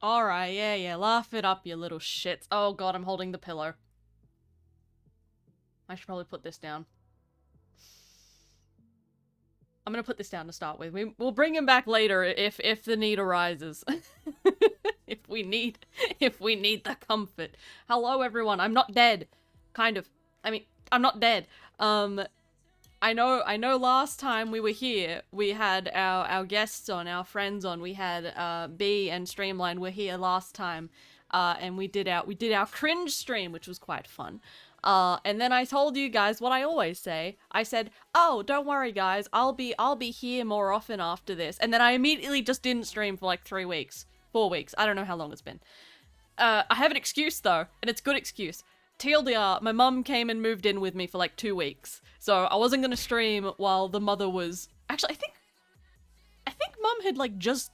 Alright, yeah, laugh it up, you little shits. Oh god, I'm holding the pillow. I should probably put this down. I'm gonna put this down to start with. We'll bring him back later if the need arises. if we need the comfort. Hello everyone, I'm not dead. Kind of. I mean, I'm not dead. I know last time we were here, we had our guests on, our friends on. We had B and Streamline were here last time. And we did our cringe stream, which was quite fun. And then I told you guys what I always say. I said, "Oh, don't worry, guys. I'll be here more often after this." And then I immediately just didn't stream for like 3 weeks, 4 weeks. I don't know how long it's been. I have an excuse though, and it's a good excuse. TLDR, my mum came and moved in with me for like 2 weeks, so I wasn't gonna stream while the mother was. Actually, I think mum had like just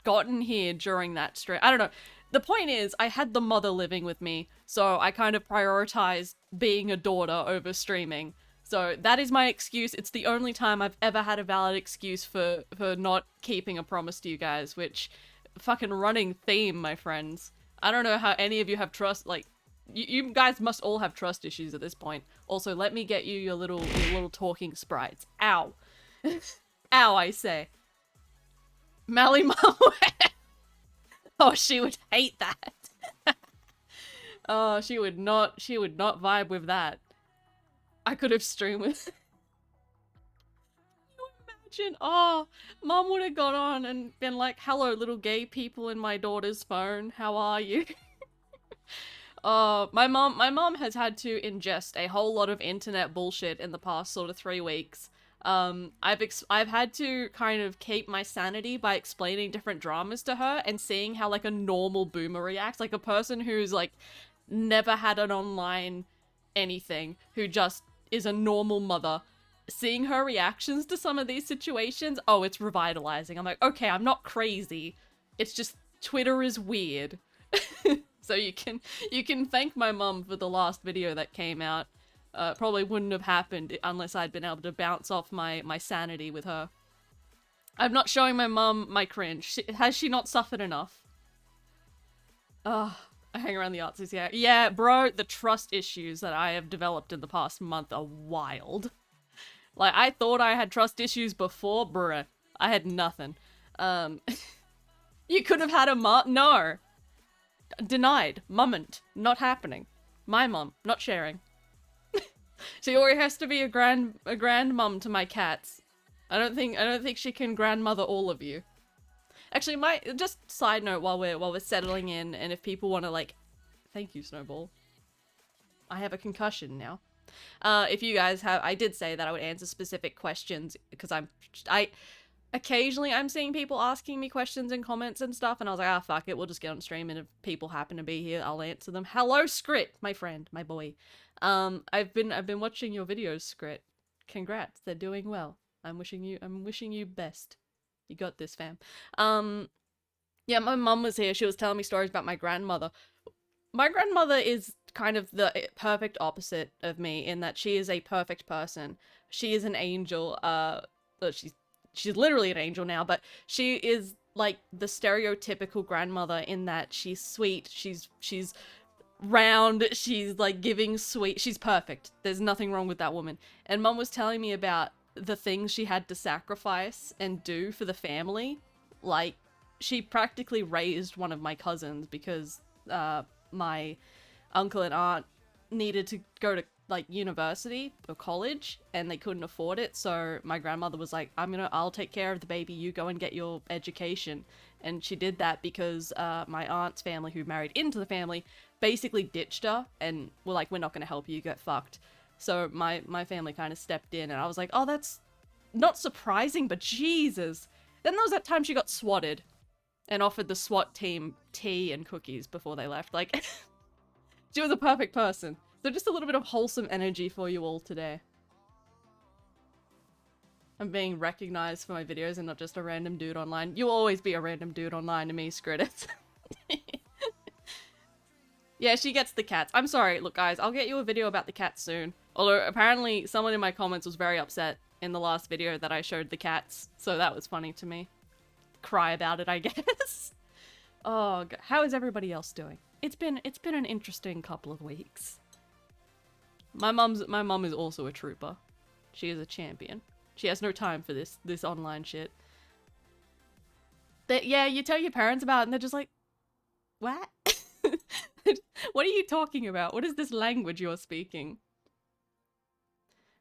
gotten here during that stream. I don't know. The point is, I had the mother living with me, so I kind of prioritized being a daughter over streaming. So that is my excuse. It's the only time I've ever had a valid excuse for not keeping a promise to you guys, which fucking running theme, my friends. I don't know how any of you have trust, like, you guys must all have trust issues at this point. Also, let me get you your little talking sprites. Ow. Ow, I say. Mally Mum. Oh, she would hate that. Oh, she would not vibe with that. I could have streamed with. Can you imagine? Oh, Mum would have gone on and been like, "Hello, little gay people in my daughter's phone. How are you?" My mom has had to ingest a whole lot of internet bullshit in the past sort of 3 weeks. I've had to kind of keep my sanity by explaining different dramas to her and seeing how like a normal boomer reacts, like a person who's like never had an online anything, who just is a normal mother. Seeing her reactions to some of these situations, oh, it's revitalizing. I'm like, okay, I'm not crazy. It's just Twitter is weird. So you can thank my mum for the last video that came out. Probably wouldn't have happened unless I'd been able to bounce off my sanity with her. I'm not showing my mum my cringe. Has she not suffered enough? Ugh, I hang around the artsies, yeah. Yeah, bro, the trust issues that I have developed in the past month are wild. Like, I thought I had trust issues before, bruh. I had nothing. You could have had a no. Denied. Mumment. Not happening. My mum. Not sharing. She already has to be a grandmum to my cats. I don't think she can grandmother all of you. Actually, just side note while we're settling in, and if people want to like, thank you, Snowball. I have a concussion now. If you guys have, I did say that I would answer specific questions because occasionally I'm seeing people asking me questions in comments and stuff, and I was like, ah, fuck it, we'll just get on stream, and if people happen to be here, I'll answer them. Hello, Scrit, my friend, my boy. I've been watching your videos, Scrit. Congrats, they're doing well. I'm wishing you best. You got this, fam. Yeah, my mum was here. She was telling me stories about my grandmother. My grandmother is kind of the perfect opposite of me in that she is a perfect person. She is an angel. She's literally an angel now, but she is like the stereotypical grandmother in that she's sweet, she's round, she's like giving sweet, she's perfect. There's nothing wrong with that woman. And Mum was telling me about the things she had to sacrifice and do for the family. Like, she practically raised one of my cousins because my uncle and aunt needed to go to like university or college and they couldn't afford it, so my grandmother was like, I'll take care of the baby, you go and get your education. And she did that because my aunt's family, who married into the family, basically ditched her and were like, we're not gonna help you, get fucked. So my family kind of stepped in, and I was like, oh, that's not surprising, but Jesus. Then there was that time she got swatted and offered the SWAT team tea and cookies before they left. Like, she was a perfect person. So just a little bit of wholesome energy for you all today. I'm being recognized for my videos and not just a random dude online. You'll always be a random dude online to me, Scrittis. Yeah, she gets the cats. I'm sorry, look guys, I'll get you a video about the cats soon. Although apparently someone in my comments was very upset in the last video that I showed the cats, so that was funny to me. Cry about it, I guess. Oh, how is everybody else doing? It's been an interesting couple of weeks. My mum is also a trooper. She is a champion. She has no time for this online shit. Yeah, you tell your parents about it and they're just like, what? What are you talking about? What is this language you're speaking?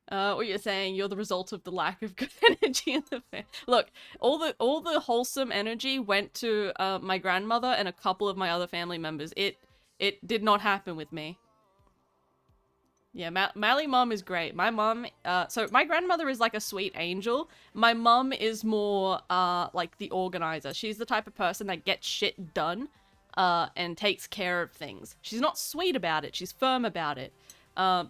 What you're saying, you're the result of the lack of good energy in the family. Look, all the wholesome energy went to my grandmother and a couple of my other family members. It did not happen with me. Yeah, Mally mom is great. My mom, so my grandmother is like a sweet angel. My mom is more like the organizer. She's the type of person that gets shit done and takes care of things. She's not sweet about it. She's firm about it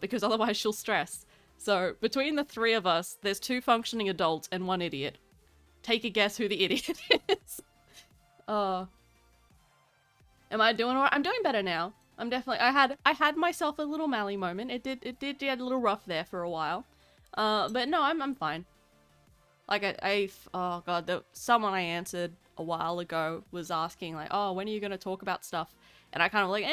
because otherwise she'll stress. So between the three of us, there's 2 functioning adults and 1 idiot. Take a guess who the idiot is. Am I doing alright? I'm doing better now. I'm definitely, I had myself a little Mally moment. It did get a little rough there for a while. But no, I'm fine. Like oh god, someone I answered a while ago was asking like, oh, when are you gonna talk about stuff? And I kind of like,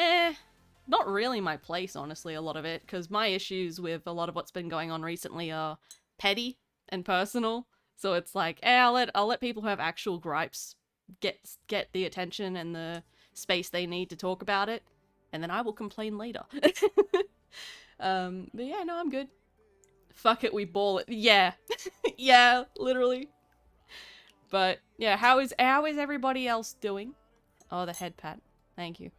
not really my place, honestly, a lot of it, because my issues with a lot of what's been going on recently are petty and personal. So it's like, I'll let people who have actual gripes get the attention and the space they need to talk about it, and then I will complain later. But yeah, no, I'm good. Fuck it, we ball it. Yeah. Yeah, literally. But yeah, how is everybody else doing? Oh, the head pat. Thank you.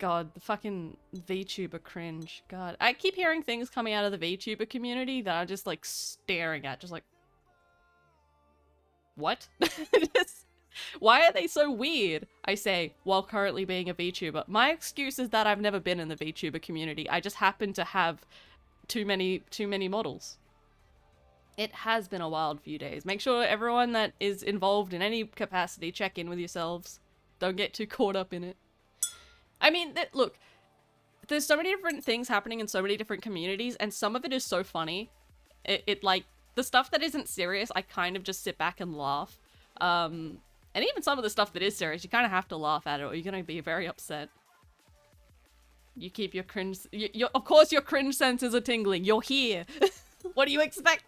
God, the fucking VTuber cringe. God, I keep hearing things coming out of the VTuber community that I'm just like staring at, just like, what? Why are they so weird? I say, while currently being a VTuber. My excuse is that I've never been in the VTuber community. I just happen to have too many models. It has been a wild few days. Make sure everyone that is involved in any capacity check in with yourselves. Don't get too caught up in it. I mean, look, there's so many different things happening in so many different communities, and some of it is so funny. It like, the stuff that isn't serious, I kind of just sit back and laugh. And even some of the stuff that is serious, you kind of have to laugh at it, or you're gonna be very upset. You keep your cringe, of course your cringe senses are tingling, you're here. What do you expect?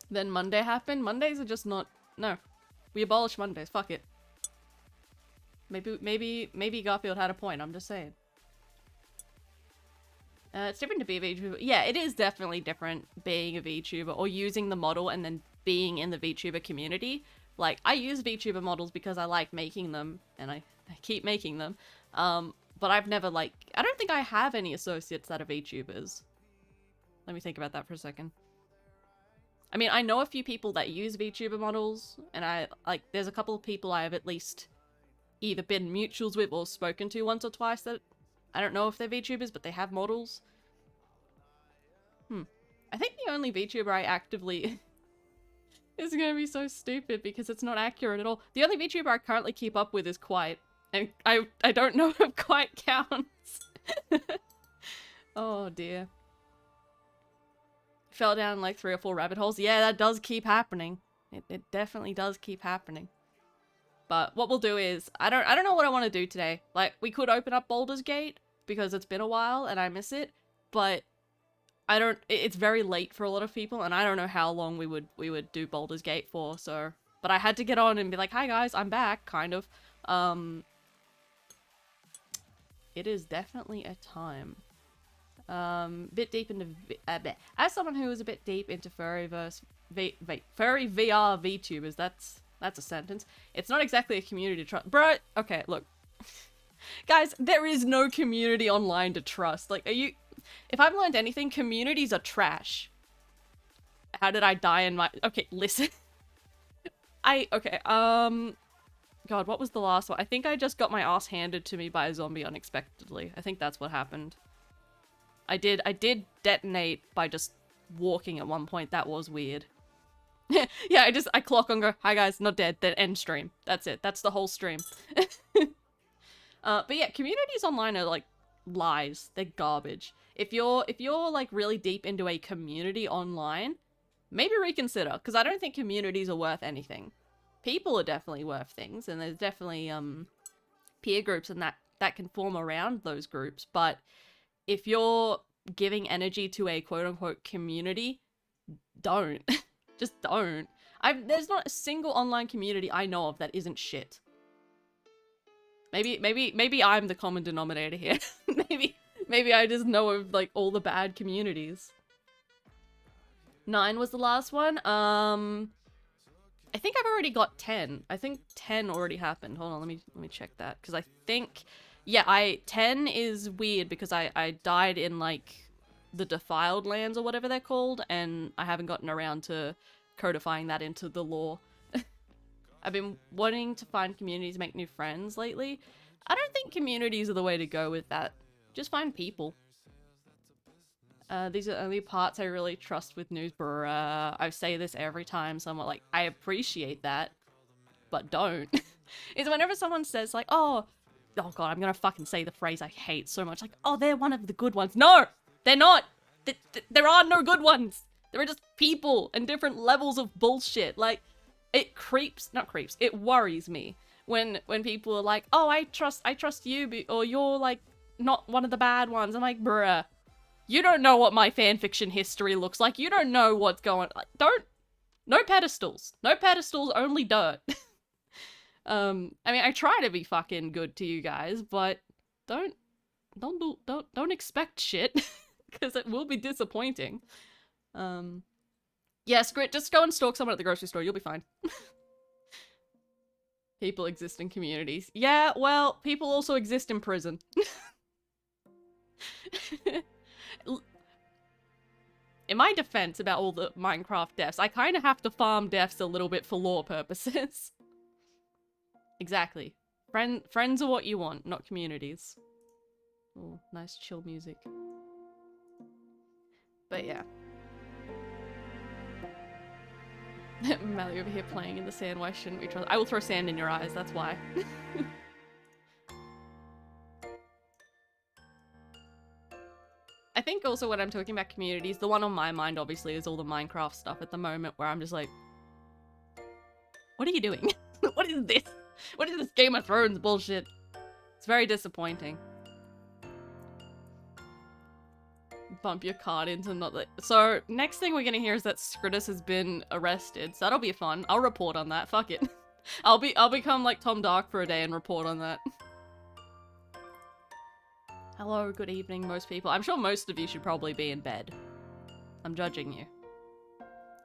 Then Monday happened? Mondays are just not, no. We abolished Mondays, fuck it. Maybe Garfield had a point, I'm just saying. It's different to be a VTuber. Yeah, it is definitely different being a VTuber or using the model and then being in the VTuber community. Like, I use VTuber models because I like making them and I keep making them. But I've never, like, I don't think I have any associates that are VTubers. Let me think about that for a second. I mean, I know a few people that use VTuber models, and there's a couple of people I have at least either been mutuals with or spoken to once or twice that I don't know if they're VTubers, but they have models. I think the only VTuber I actively... is gonna be so stupid because it's not accurate at all. The only VTuber I currently keep up with is Quite, and I don't know if Quite counts. Oh dear. Fell down like 3 or 4 rabbit holes. Yeah, that does keep happening. It definitely does keep happening. But what we'll do is, I don't know what I want to do today. Like, we could open up Baldur's Gate because it's been a while and I miss it, but it's very late for a lot of people and I don't know how long we would do Baldur's Gate for, so, but I had to get on and be like, hi guys, I'm back, kind of. It is definitely a time. Bit deep into, as someone who is a bit deep into furry VR VTubers, that's a sentence. It's not exactly a community to trust. Bro, okay, look. Guys, there is no community online to trust. Like, if I've learned anything, communities are trash. How did I die in my, okay, listen. God, what was the last one? I think I just got my ass handed to me by a zombie unexpectedly. I think that's what happened. I did detonate by just walking at one point. That was weird. Yeah, I clock and go, hi guys, not dead, then end stream. That's it. That's the whole stream. But yeah, communities online are like lies. They're garbage. If you're like really deep into a community online, maybe reconsider, because I don't think communities are worth anything. people are definitely worth things, and there's definitely peer groups and that can form around those groups. But if you're giving energy to a quote-unquote community, don't. Just don't. There's not a single online community I know of that isn't shit. Maybe I'm the common denominator here. maybe I just know of like all the bad communities. 9 was the last one. I think I've already got 10. I think 10 already happened. Hold on, let me check that, because I think, yeah, 10 is weird because I died in like the defiled lands or whatever they're called, and I haven't gotten around to codifying that into the lore. I've been wanting to find communities, make new friends lately. I don't think communities are the way to go with that. Just find people. These are the only parts I really trust with news. Bruh. I say this every time someone, like, I appreciate that, but don't. Is whenever someone says, like, oh god, I'm gonna fucking say the phrase I hate so much. Like, oh, they're one of the good ones. No! They're not! There are no good ones! There are just people and different levels of bullshit. Like, it it worries me when people are like, oh, I trust you, or you're, like, not one of the bad ones. I'm like, bruh. You don't know what my fanfiction history looks like. You don't know what's going on. Like, no pedestals. No pedestals, only dirt. I mean, I try to be fucking good to you guys, but don't expect shit, because it will be disappointing. Yeah, Scrit, just go and stalk someone at the grocery store. You'll be fine. People exist in communities. Yeah, well, people also exist in prison. In my defense about all the Minecraft deaths, I kind of have to farm deaths a little bit for lore purposes. Exactly. Friends are what you want, not communities. Oh, nice chill music. But yeah. Mally over here playing in the sand, why shouldn't we trust? I will throw sand in your eyes, that's why. I think also when I'm talking about communities, the one on my mind obviously is all the Minecraft stuff at the moment, where I'm just like, what are you doing? What is this? What is this Game of Thrones bullshit? It's very disappointing. Bump your card into not like. So next thing we're gonna hear is that Scritus has been arrested, so that'll be fun. I'll report on that. Fuck it. I'll become like Tom Dark for a day and report on that. Hello, good evening, most people. I'm sure most of you should probably be in bed. I'm judging you.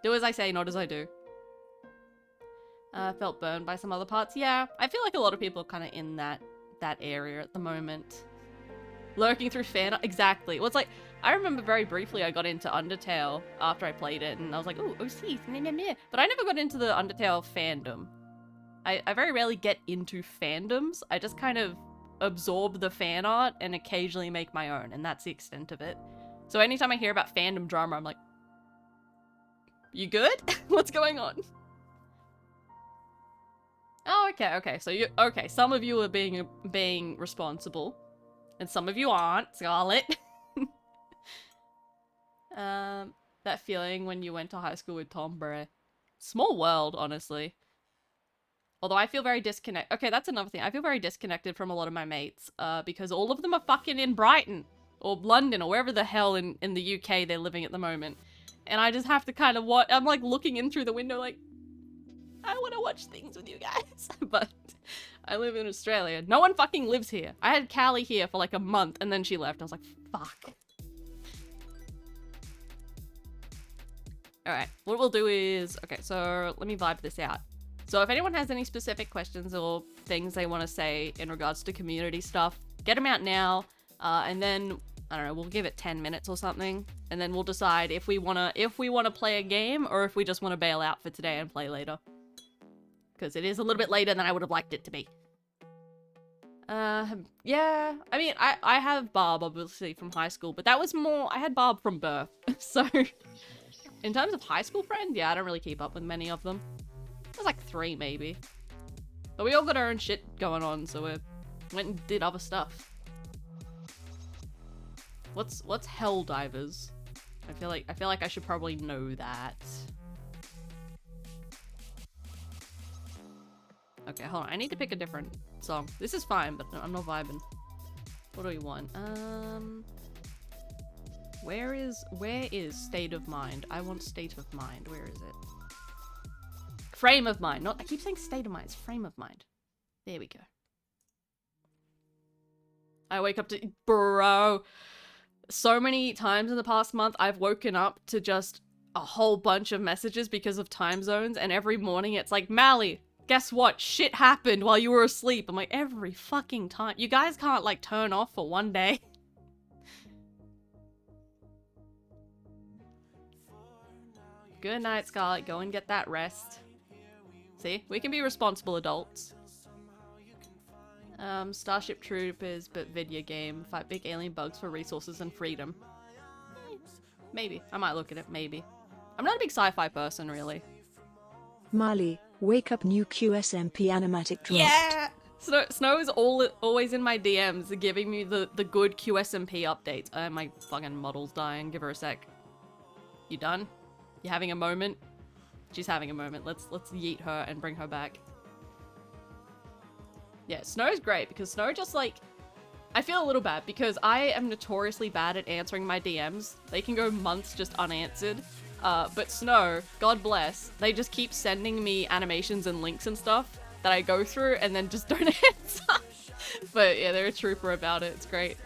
Do as I say, not as I do. Felt burned by some other parts. Yeah, I feel like a lot of people are kind of in that area at the moment. Lurking through fan art. Exactly. Well, it's like, I remember very briefly I got into Undertale after I played it, and I was like, ooh, OC, but I never got into the Undertale fandom. I very rarely get into fandoms. I just kind of absorb the fan art and occasionally make my own, and that's the extent of it. So anytime I hear about fandom drama, I'm like, you good? What's going on? Oh, okay, so some of you are being responsible, and some of you aren't, Scarlet. That feeling when you went to high school with Tom, bruh. Small world, honestly. Although I feel very disconnected. Okay, that's another thing. I feel very disconnected from a lot of my mates, because all of them are fucking in Brighton, or London, or wherever the hell in the UK they're living at the moment. And I just have to kind of watch. I'm like looking in through the window like, I want to watch things with you guys. But I live in Australia. No one fucking lives here. I had Callie here for like a month, and then she left. I was like, fuck. Alright, what we'll do is... Okay, so let me vibe this out. So if anyone has any specific questions or things they want to say in regards to community stuff, get them out now, and then, I don't know, we'll give it 10 minutes or something, and then we'll decide if we want to play a game, or if we just want to bail out for today and play later. Because it is a little bit later than I would have liked it to be. Yeah, I mean, I have Barb, obviously, from high school, but that was more... I had Barb from birth, so... In terms of high school friends, yeah, I don't really keep up with many of them. There's like 3, maybe. But we all got our own shit going on, so we went and did other stuff. What's Helldivers? I feel like I should probably know that. Okay, hold on. I need to pick a different song. This is fine, but I'm not vibing. What do we want? Where is State of Mind? I want State of Mind. Where is it? Frame of Mind. Not, I keep saying State of Mind. It's Frame of Mind. There we go. I wake up to, bro. So many times in the past month, I've woken up to just a whole bunch of messages because of time zones, and every morning it's like, Mally, guess what? Shit happened while you were asleep. I'm like, every fucking time. You guys can't, like, turn off for one day. Good night, Scarlett. Go and get that rest. See? We can be responsible adults. Starship Troopers, but video game. Fight big alien bugs for resources and freedom. Maybe. I might look at it, maybe. I'm not a big sci-fi person, really. Mali, wake up, new QSMP animatic dropped. Yeah! Snow is always in my DMs giving me the good QSMP updates. My fucking model's dying. Give her a sec. You done? You having a moment? She's having a moment. Let's yeet her and bring her back. Yeah, Snow's great because Snow just like... I feel a little bad because I am notoriously bad at answering my DMs. They can go months just unanswered. But Snow, God bless, they just keep sending me animations and links and stuff that I go through and then just don't answer. But yeah, they're a trooper about it. It's great.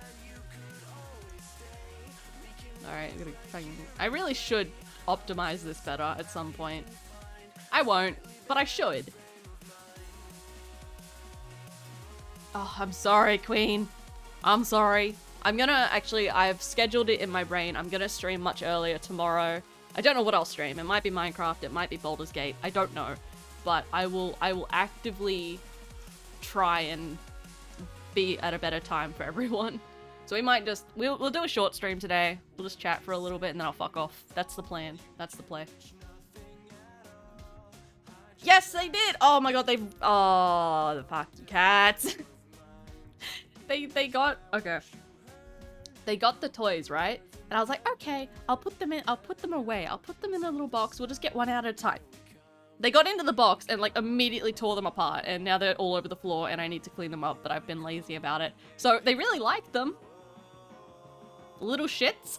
Alright, I really should optimize this better at some point. I won't, but I should. Oh, I'm sorry, Queen. I'm sorry. I'm gonna actually, I've scheduled it in my brain. I'm gonna stream much earlier tomorrow. I don't know what I'll stream. It might be Minecraft, it might be Baldur's Gate. I don't know. But I will actively try and be at a better time for everyone. So we might just, we'll do a short stream today. We'll just chat for a little bit and then I'll fuck off. That's the plan. That's the play. Yes, they did! Oh my god, oh, the fucking cats. They got, okay. They got the toys, right? And I was like, okay, I'll put them away. I'll put them in a little box. We'll just get one out at a time. They got into the box and like immediately tore them apart. And now they're all over the floor and I need to clean them up, but I've been lazy about it. So they really like them. Little shits.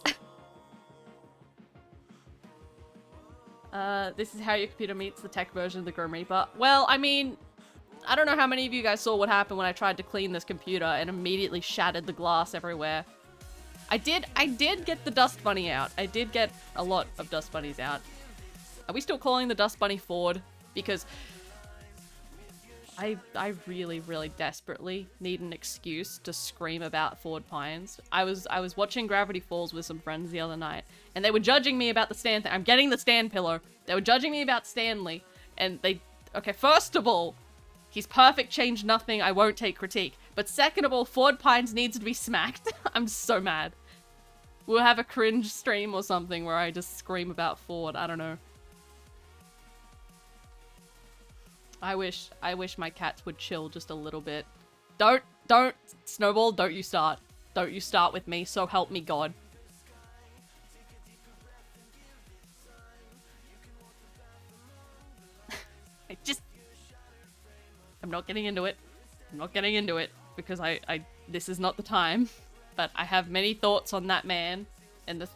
This is how your computer meets the tech version of the Grim Reaper. Well, I mean, I don't know how many of you guys saw what happened when I tried to clean this computer and immediately shattered the glass everywhere. I did get the dust bunny out. I did get a lot of dust bunnies out. Are we still calling the dust bunny Ford? Because I really, really desperately need an excuse to scream about Ford Pines. I was watching Gravity Falls with some friends the other night, and they were judging me about the stand thing. I'm getting the stand pillow. They were judging me about Stanley, and okay, first of all, he's perfect, change nothing, I won't take critique. But second of all, Ford Pines needs to be smacked. I'm so mad. We'll have a cringe stream or something where I just scream about Ford, I don't know. I wish my cats would chill just a little bit. Don't, Snowball, don't you start. Don't you start with me, so help me God. I'm not getting into it. I'm not getting into it because this is not the time. But I have many thoughts on that man and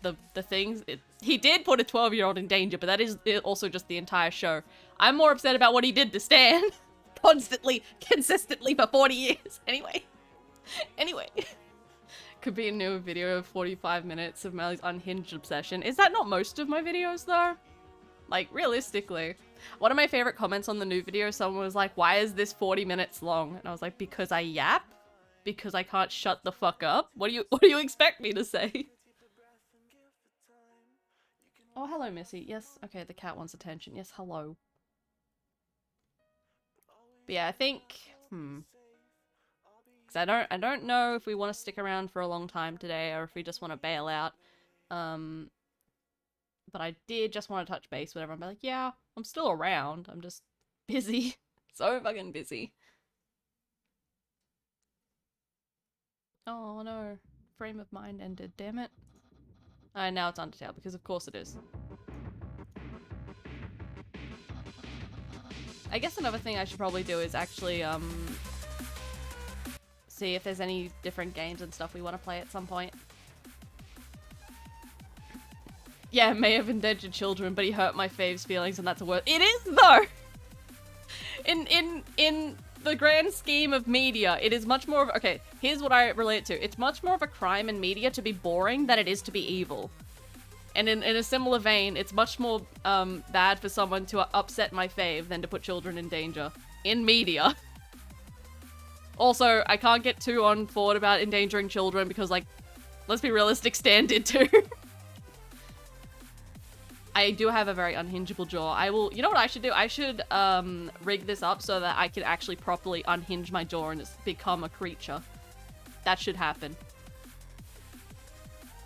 the things. He did put a 12-year-old in danger, but that is also just the entire show. I'm more upset about what he did to Stan. Consistently for 40 years. Anyway. Could be a new video of 45 minutes of Melly's unhinged obsession. Is that not most of my videos though? Like, realistically. One of my favorite comments on the new video, someone was like, why is this 40 minutes long? And I was like, because I yap? Because I can't shut the fuck up? What do you expect me to say? Oh, hello, Missy. Yes, okay, the cat wants attention. Yes, hello. But yeah, I think, because I don't know if we want to stick around for a long time today or if we just want to bail out. But I did just want to touch base with everyone. Be like, yeah, I'm still around. I'm just busy. So fucking busy. Oh no. Frame of mind ended, damn it. Now it's Undertale, because of course it is. I guess another thing I should probably do is actually, see if there's any different games and stuff we want to play at some point. Yeah, may have endangered children, but he hurt my fave's feelings, and that's a word. It is, though! In the grand scheme of media, it is much more of... Okay, here's what I relate to. It's much more of a crime in media to be boring than it is to be evil. And in a similar vein, it's much more bad for someone to upset my fave than to put children in danger. In media. Also, I can't get too on forward about endangering children because, like, let's be realistic, Stan did too. I do have a very unhingeable jaw. I will... You know what I should do? I should rig this up so that I can actually properly unhinge my jaw and just become a creature. That should happen.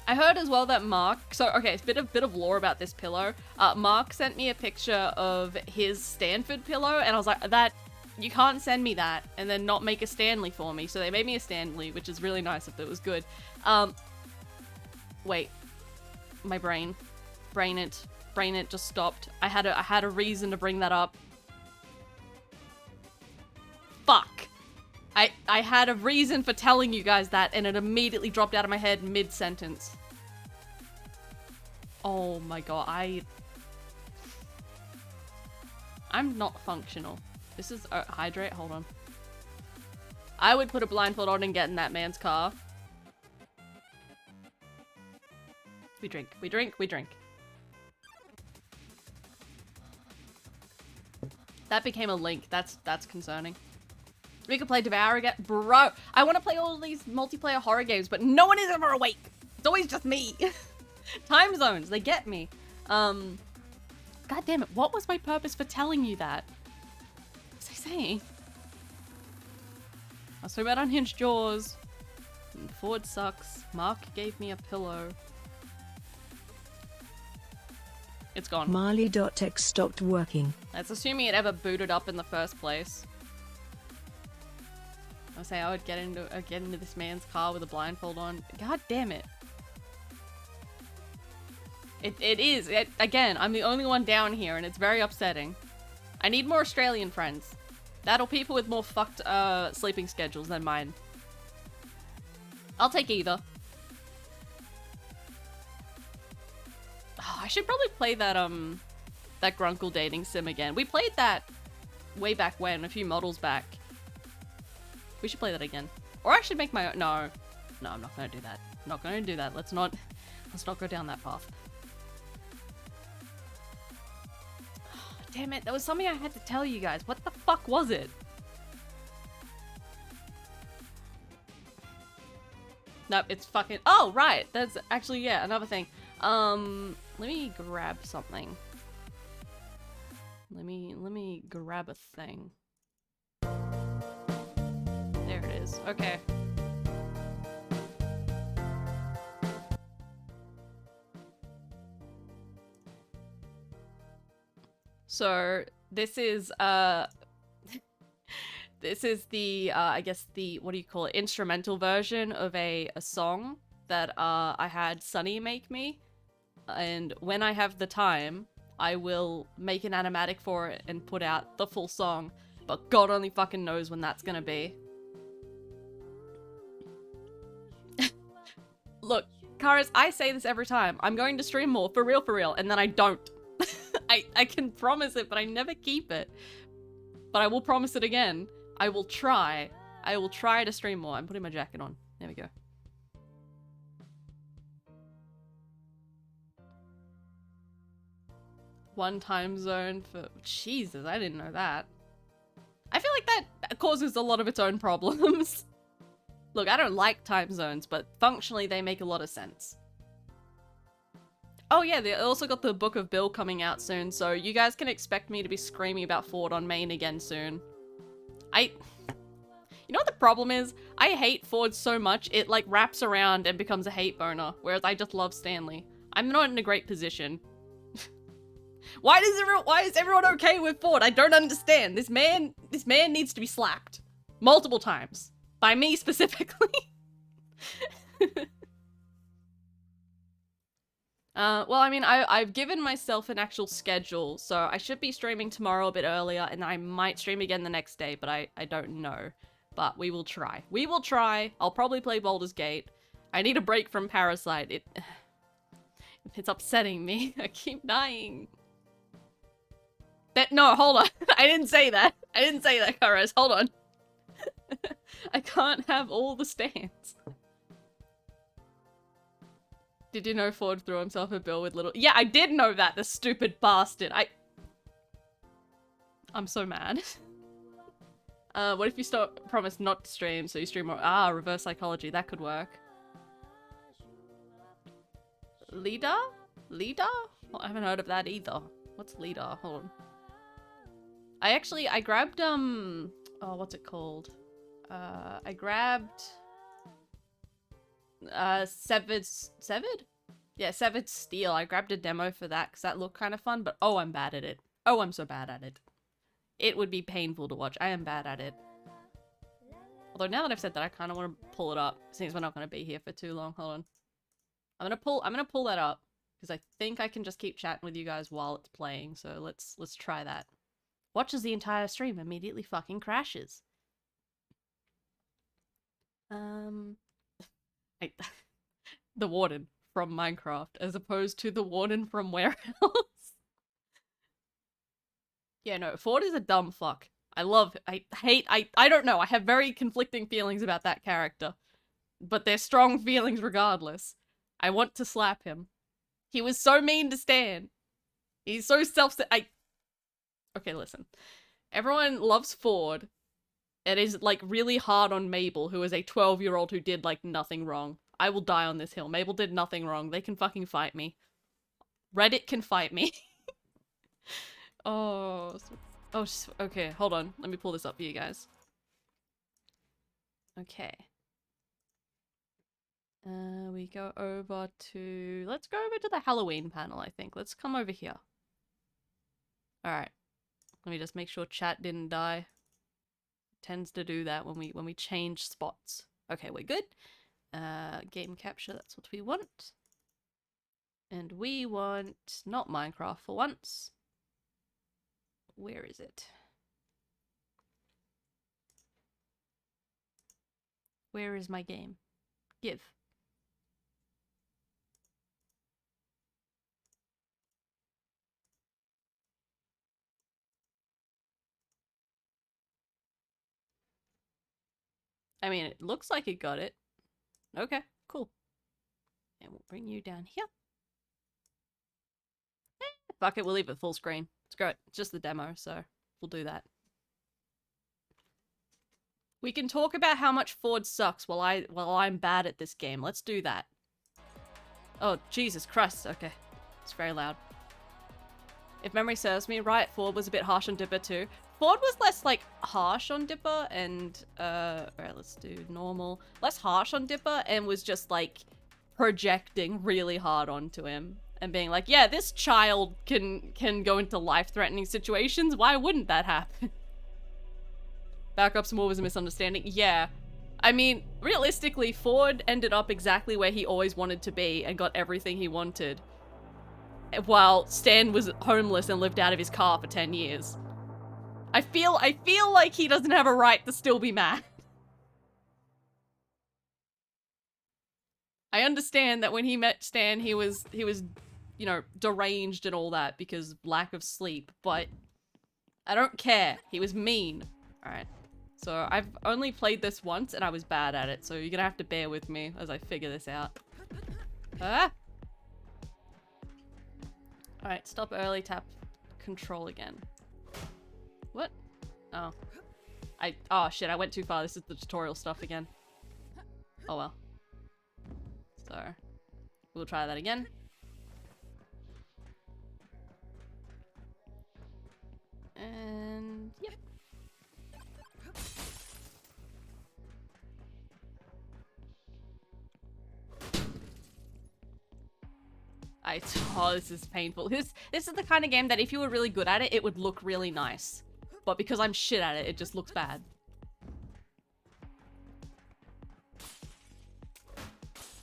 I heard as well that Mark... So, okay, it's a bit of lore about this pillow. Mark sent me a picture of his Stanford pillow, and I was like, that... You can't send me that and then not make a Stanley for me. So they made me a Stanley, which is really nice if it was good. Wait. My brain. Brain it just stopped. I had a reason to bring that up. Fuck. I had a reason for telling you guys that and it immediately dropped out of my head mid-sentence. Oh my god, I'm not functional. This is hydrate, hold on. I would put a blindfold on and get in that man's car. We drink, we drink, we drink. That became a link. That's concerning. We could play Devour again. Bro, I want to play all these multiplayer horror games, but no one is ever awake. It's always just me. Time zones, they get me. God damn it, what was my purpose for telling you that? What was I saying? I was talking about unhinged jaws. And Ford sucks. Mark gave me a pillow. It's gone. Marley.txt stopped working. That's assuming it ever booted up in the first place. I was saying I would get into this man's car with a blindfold on. God damn it. It is. Again, I'm the only one down here and it's very upsetting. I need more Australian friends. That or people with more fucked sleeping schedules than mine. I'll take either. Oh, I should probably play that that Grunkle dating sim again. We played that way back when, a few models back. We should play that again. Or I should make my own. No. No, I'm not gonna do that. I'm not gonna do that. Let's not go down that path. Oh, damn it, there was something I had to tell you guys. What the fuck was it? Nope, it's fucking... Oh, right! That's actually, yeah, another thing. Let me grab something. Let me grab a thing. There it is. Okay. So, this is, this is the, I guess the, what do you call it, instrumental version of a song that, I had Sunny make me. And when I have the time, I will make an animatic for it and put out the full song. But God only fucking knows when that's gonna be. Look, Karas, I say this every time. I'm going to stream more, for real, and then I don't. I can promise it, but I never keep it. But I will promise it again. I will try. I will try to stream more. I'm putting my jacket on. There we go. One time zone for... Jesus, I didn't know that. I feel like that causes a lot of its own problems. Look, I don't like time zones, but functionally they make a lot of sense. Oh yeah, they also got the Book of Bill coming out soon, so you guys can expect me to be screaming about Ford on main again soon. You know what the problem is? I hate Ford so much, it like wraps around and becomes a hate boner, whereas I just love Stanley. I'm not in a great position. Why is everyone okay with Ford? I don't understand. This man needs to be slapped. Multiple times. By me specifically. Well, I mean, I've given myself an actual schedule, so I should be streaming tomorrow a bit earlier, and I might stream again the next day, but I don't know. But we will try. We will try. I'll probably play Baldur's Gate. I need a break from Parasite. It's upsetting me. I keep dying. No, hold on. I didn't say that. I didn't say that, Karas. Hold on. I can't have all the stands. Did you know Ford threw himself a bill with little- Yeah, I did know that, the stupid bastard. I'm so mad. What if you promise not to stream, so you stream more? Ah, reverse psychology, that could work. Leader? Leader? Well, I haven't heard of that either. What's leader? Hold on. I grabbed, oh, what's it called? I grabbed... Severed? Yeah, Severed Steel. I grabbed a demo for that because that looked kind of fun, but oh, I'm bad at it. Oh, I'm so bad at it. It would be painful to watch. I am bad at it. Although now that I've said that, I kind of want to pull it up since we're not going to be here for too long. Hold on. I'm gonna pull that up because I think I can just keep chatting with you guys while it's playing. So let's try that. Watches the entire stream, immediately fucking crashes. The warden from Minecraft as opposed to the warden from where else? Yeah, no, Ford is a dumb fuck. I don't know. I have very conflicting feelings about that character. But they're strong feelings regardless. I want to slap him. He was so mean to Stan. He's so Okay, listen. Everyone loves Ford. It is, like, really hard on Mabel, who is a 12-year-old who did, like, nothing wrong. I will die on this hill. Mabel did nothing wrong. They can fucking fight me. Reddit can fight me. Oh, okay, hold on. Let me pull this up for you guys. Okay. We go over to... Let's go over to the Halloween panel, I think. Let's come over here. Alright. Let me just make sure chat didn't die. It tends to do that when we change spots. Okay, we're good. Game capture, that's what we want. And we want not Minecraft for once. Where is it? Where is my game? Give. I mean, it looks like it got it. Okay, cool. And we'll bring you down here. Fuck it, we'll leave it full screen. It's great. It's just the demo, so we'll do that. We can talk about how much Ford sucks while I'm bad at this game. Let's do that. Oh, Jesus Christ. Okay. It's very loud. If memory serves me right, Ford was a bit harsh on Dipper too. Ford was less, like, harsh on Dipper and, alright, let's do normal. Less harsh on Dipper and was just, like, projecting really hard onto him. And being like, yeah, this child can go into life-threatening situations. Why wouldn't that happen? Back up some more was a misunderstanding. Yeah. I mean, realistically, Ford ended up exactly where he always wanted to be and got everything he wanted. While Stan was homeless and lived out of his car for 10 years. I feel like he doesn't have a right to still be mad. I understand that when he met Stan, he was, you know, deranged and all that because lack of sleep, but I don't care. He was mean. Alright. So I've only played this once and I was bad at it, so you're gonna have to bear with me as I figure this out. Ah! Alright, stop early, tap control again. What? Oh. Oh shit, I went too far. This is the tutorial stuff again. Oh well. So, we'll try that again. And, yeah. Oh, this is painful. This is the kind of game that if you were really good at it, it would look really nice. But because I'm shit at it, it just looks bad.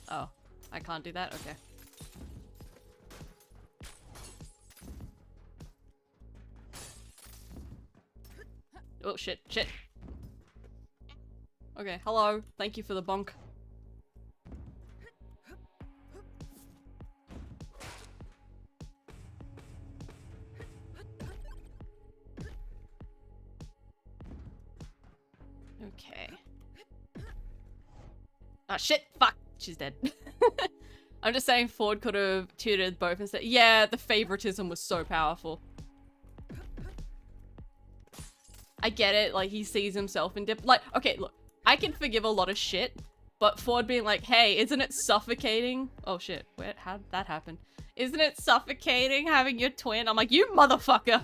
Oh, I can't do that? Okay. Oh, shit, shit. Okay, hello. Thank you for the bonk. Okay. Ah, shit! Fuck! She's dead. I'm just saying Ford could have tutored both and said, yeah, the favoritism was so powerful. I get it, like, he sees himself in like, okay, look, I can forgive a lot of shit, but Ford being like, hey, isn't it suffocating? Oh shit, how'd that happen? Isn't it suffocating having your twin? I'm like, you motherfucker!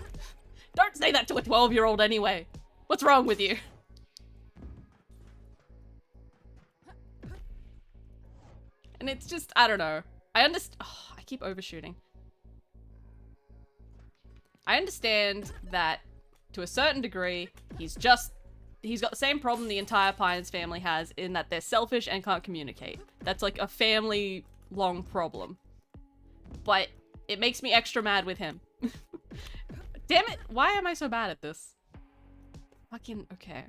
Don't say that to a 12-year-old anyway. What's wrong with you? And it's just, I don't know. I understand. Oh, I keep overshooting. I understand that to a certain degree, he's got the same problem the entire Pines family has in that they're selfish and can't communicate. That's like a family-long problem. But it makes me extra mad with him. Damn it! Why am I so bad at this? Fucking, okay.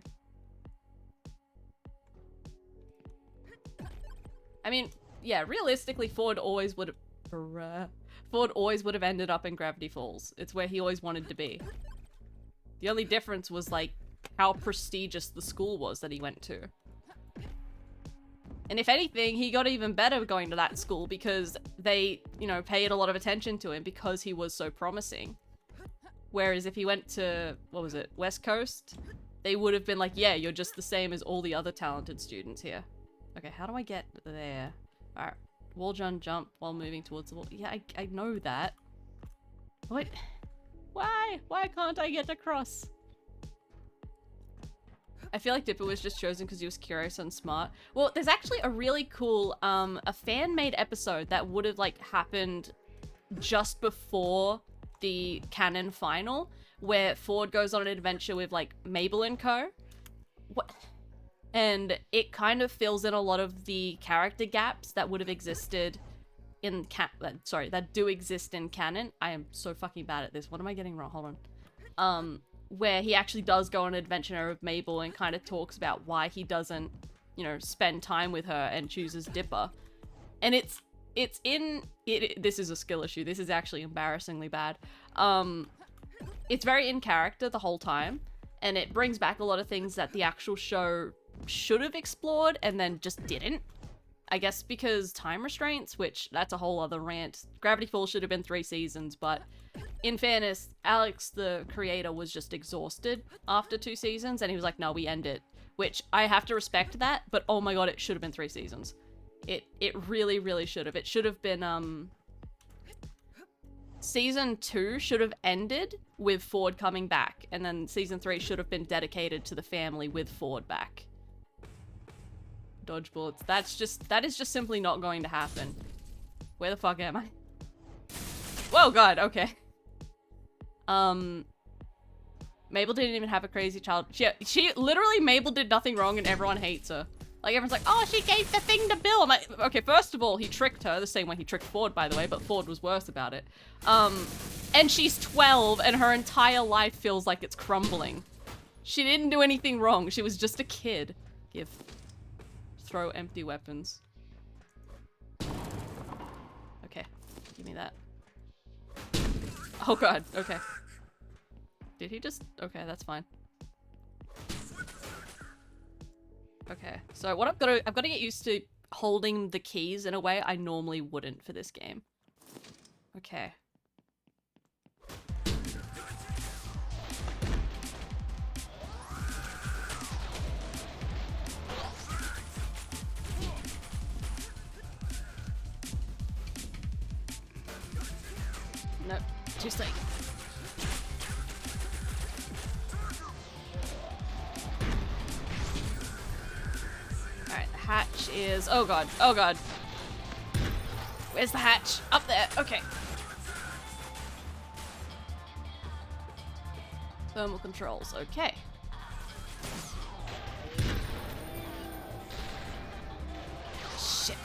I mean, yeah, realistically, Ford always would have ended up in Gravity Falls. It's where he always wanted to be. The only difference was, like, how prestigious the school was that he went to. And if anything, he got even better going to that school because they, you know, paid a lot of attention to him because he was so promising. Whereas if he went to, what was it, West Coast? They would have been like, yeah, you're just the same as all the other talented students here. Okay, how do I get there? Alright, wall jump while moving towards the wall. Yeah, I know that. What? Why? Why can't I get across? I feel like Dipper was just chosen because he was curious and smart. Well, there's actually a really cool, a fan-made episode that would have, like, happened just before the canon final, where Ford goes on an adventure with, like, Mabel and co. What? And it kind of fills in a lot of the character gaps that would have existed in that do exist in canon. I am so fucking bad at this. What am I getting wrong? Hold on. Where he actually does go on an adventure with Mabel and kind of talks about why he doesn't, you know, spend time with her and chooses Dipper. And this is a skill issue. This is actually embarrassingly bad. It's very in character the whole time, and it brings back a lot of things that the actual show should have explored and then just didn't. I guess because time restraints, which that's a whole other rant. Gravity Falls should have been 3 seasons, but in fairness, Alex, the creator, was just exhausted after 2 seasons, and he was like, no, we end it. Which, I have to respect that, but oh my god, it should have been 3 seasons. It really, really should have. It should have been, Season 2 should have ended with Ford coming back, and then Season 3 should have been dedicated to the family with Ford back. Dodge bullets. That is just simply not going to happen. Where the fuck am I? Whoa, god, okay. Mabel didn't even have a crazy child. She literally, Mabel did nothing wrong and everyone hates her. Like, everyone's like, oh, she gave the thing to Bill. I'm like, okay, first of all, he tricked her, the same way he tricked Ford, by the way, but Ford was worse about it. And she's 12 and her entire life feels like it's crumbling. She didn't do anything wrong. She was just a kid. Throw empty weapons. Okay, give me that. Oh god, okay. Did he just... Okay, that's fine. Okay, so what I've got to get used to holding the keys in a way I normally wouldn't for this game. Okay. Nope, too late. Alright, the hatch is... Oh god, oh god. Where's the hatch? Up there, okay. Thermal controls, okay. Shit.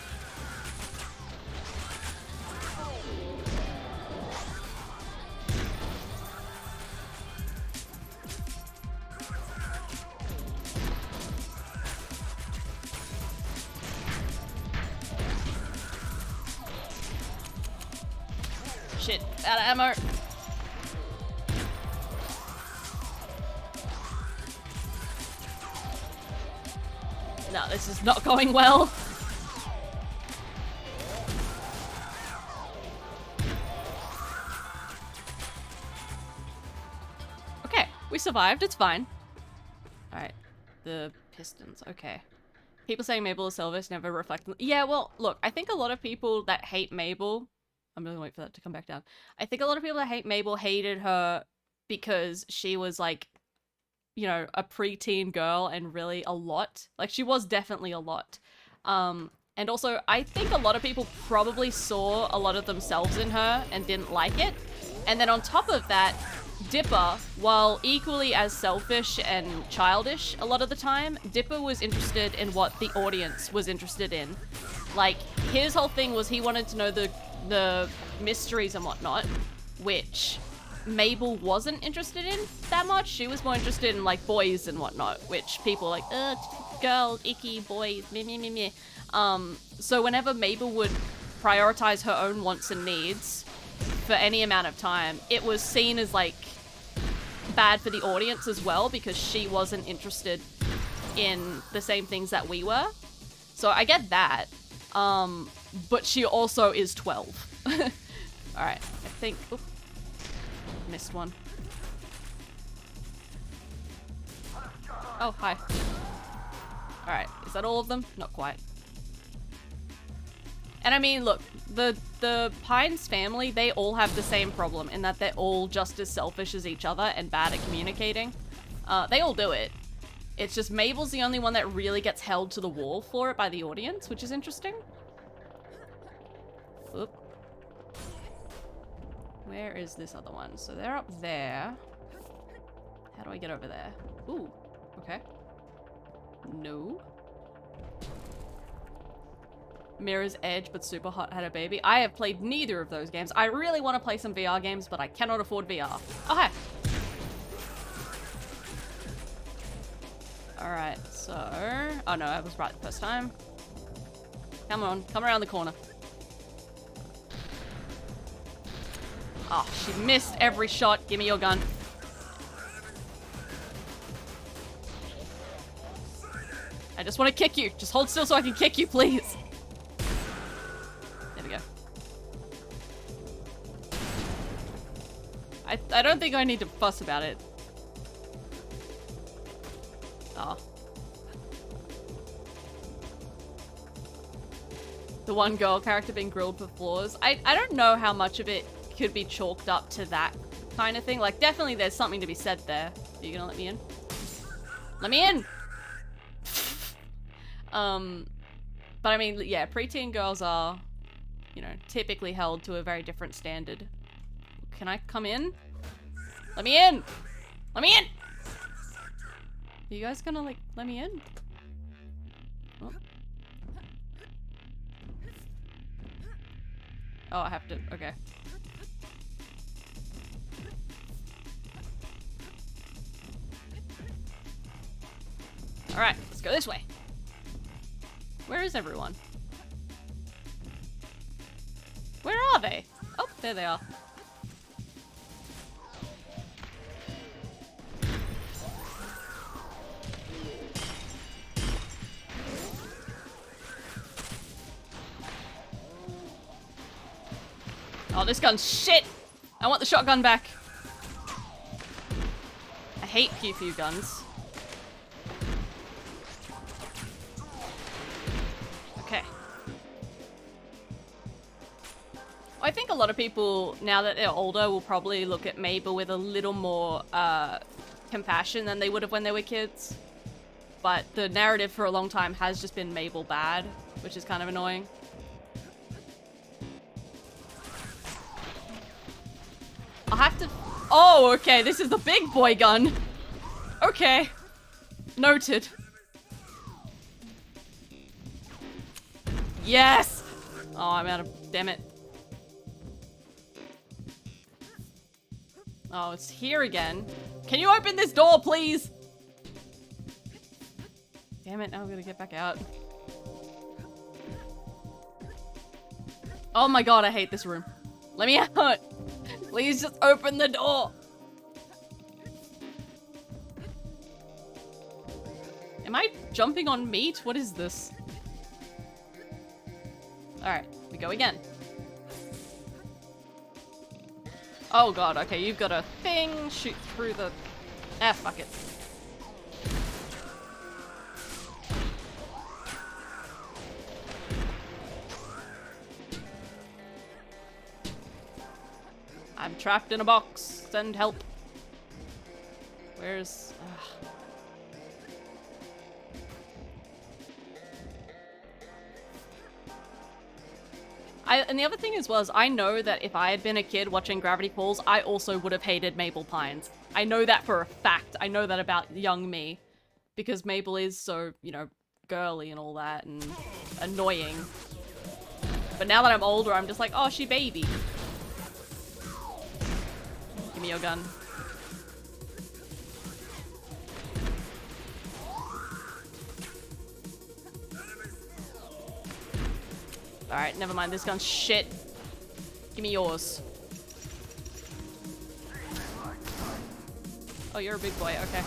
shit. Out of ammo. No, this is not going well. Okay, we survived. It's fine. Alright. The pistons. Okay. People saying Mabel is selfish never reflect on... Yeah, well, look, I think a lot of people that hate Mabel... I'm gonna wait for that to come back down. I think a lot of people that hate Mabel hated her because she was, like, you know, a preteen girl and really a lot. Like, she was definitely a lot. And also, I think a lot of people probably saw a lot of themselves in her and didn't like it. And then on top of that, Dipper, while equally as selfish and childish a lot of the time, Dipper was interested in what the audience was interested in. Like, his whole thing was he wanted to know the mysteries and whatnot, which Mabel wasn't interested in that much. She was more interested in, like, boys and whatnot, which people are like, girl, icky, boys, meh, meh, meh, meh. So whenever Mabel would prioritize her own wants and needs for any amount of time, it was seen as, like, bad for the audience as well, because she wasn't interested in the same things that we were. So I get that. But she also is 12. Alright, I think... Oop, missed one. Oh, hi. Alright, is that all of them? Not quite. And I mean, look, the Pines family, they all have the same problem in that they're all just as selfish as each other and bad at communicating. They all do it. It's just Mabel's the only one that really gets held to the wall for it by the audience, which is interesting. Oop. Where is this other one? So they're up there. How do I get over there? Ooh, okay. No. Mirror's Edge, but Super Hot had a baby. I have played neither of those games. I really want to play some VR games, but I cannot afford VR. Oh, hi. Alright, so... Oh no, I was right the first time. Come on, come around the corner. Oh, she missed every shot. Give me your gun. I just want to kick you. Just hold still so I can kick you, please. There we go. I don't think I need to fuss about it. Oh. The one girl character being grilled for flaws. I don't know how much of it could be chalked up to that kind of thing. Like, definitely there's something to be said there. Are you gonna let me in? Let me in! But I mean, yeah, preteen girls are, you know, typically held to a very different standard. Can I come in? Let me in! Let me in! Are you guys gonna, like, let me in? Oh, oh, I have to, okay. Alright, let's go this way. Where is everyone? Where are they? Oh, there they are. Oh, this gun's shit! I want the shotgun back. I hate pew pew guns. Okay. I think a lot of people, now that they're older, will probably look at Mabel with a little more compassion than they would have when they were kids. But the narrative for a long time has just been Mabel bad, which is kind of annoying. I'll have to... Oh, okay, this is the big boy gun. Okay. Noted. Yes! Oh, I'm out of... Damn it. Oh, it's here again. Can you open this door, please? Damn it, now I'm gonna get back out. Oh my god, I hate this room. Let me out! Please just open the door. Am I jumping on meat? What is this? Alright, we go again. Oh god, okay, you've got a thing. Shoot through the... Ah, fuck it. I'm trapped in a box. Send help. Where's... And the other thing as well is I know that if I had been a kid watching Gravity Falls, I also would have hated Mabel Pines. I know that for a fact. I know that about young me. Because Mabel is so, you know, girly and all that and annoying. But now that I'm older, I'm just like, oh, she baby. Give me your gun. Alright, never mind. This gun's shit. Give me yours. Oh, you're a big boy. Okay.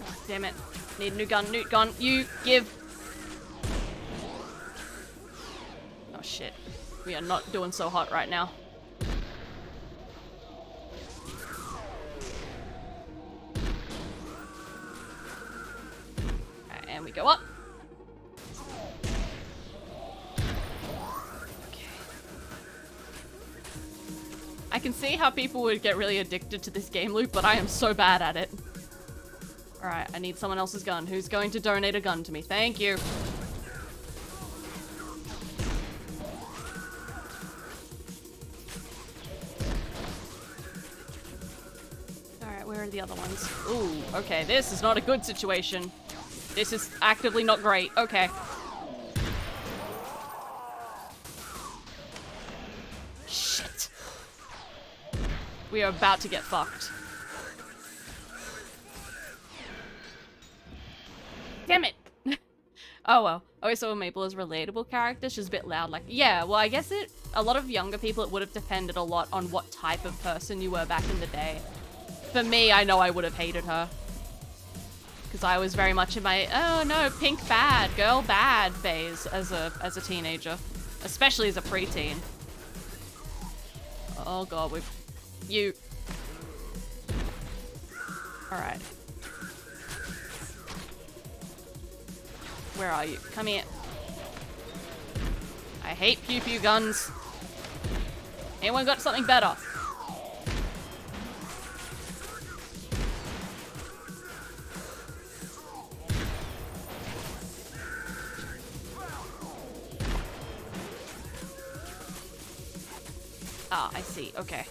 Oh, damn it. Need a new gun. New gun. You give. Oh, shit. We are not doing so hot right now. Alright, and we go up. Okay. I can see how people would get really addicted to this game loop, but I am so bad at it. Alright, I need someone else's gun. Who's going to donate a gun to me? Thank you. Where are the other ones? Ooh, okay, this is not a good situation. This is actively not great. Okay. Shit. We are about to get fucked. Damn it! Oh well. Okay, so Maple is a relatable character. She's a bit loud, like, yeah, well, I guess a lot of younger people, it would have depended a lot on what type of person you were back in the day. For me, I know I would have hated her. Because I was very much in my, oh no, pink bad, girl bad phase as a teenager. Especially as a preteen. Oh god, you. Alright. Where are you? Come here. I hate pew pew guns. Anyone got something better? Ah, I see. Okay.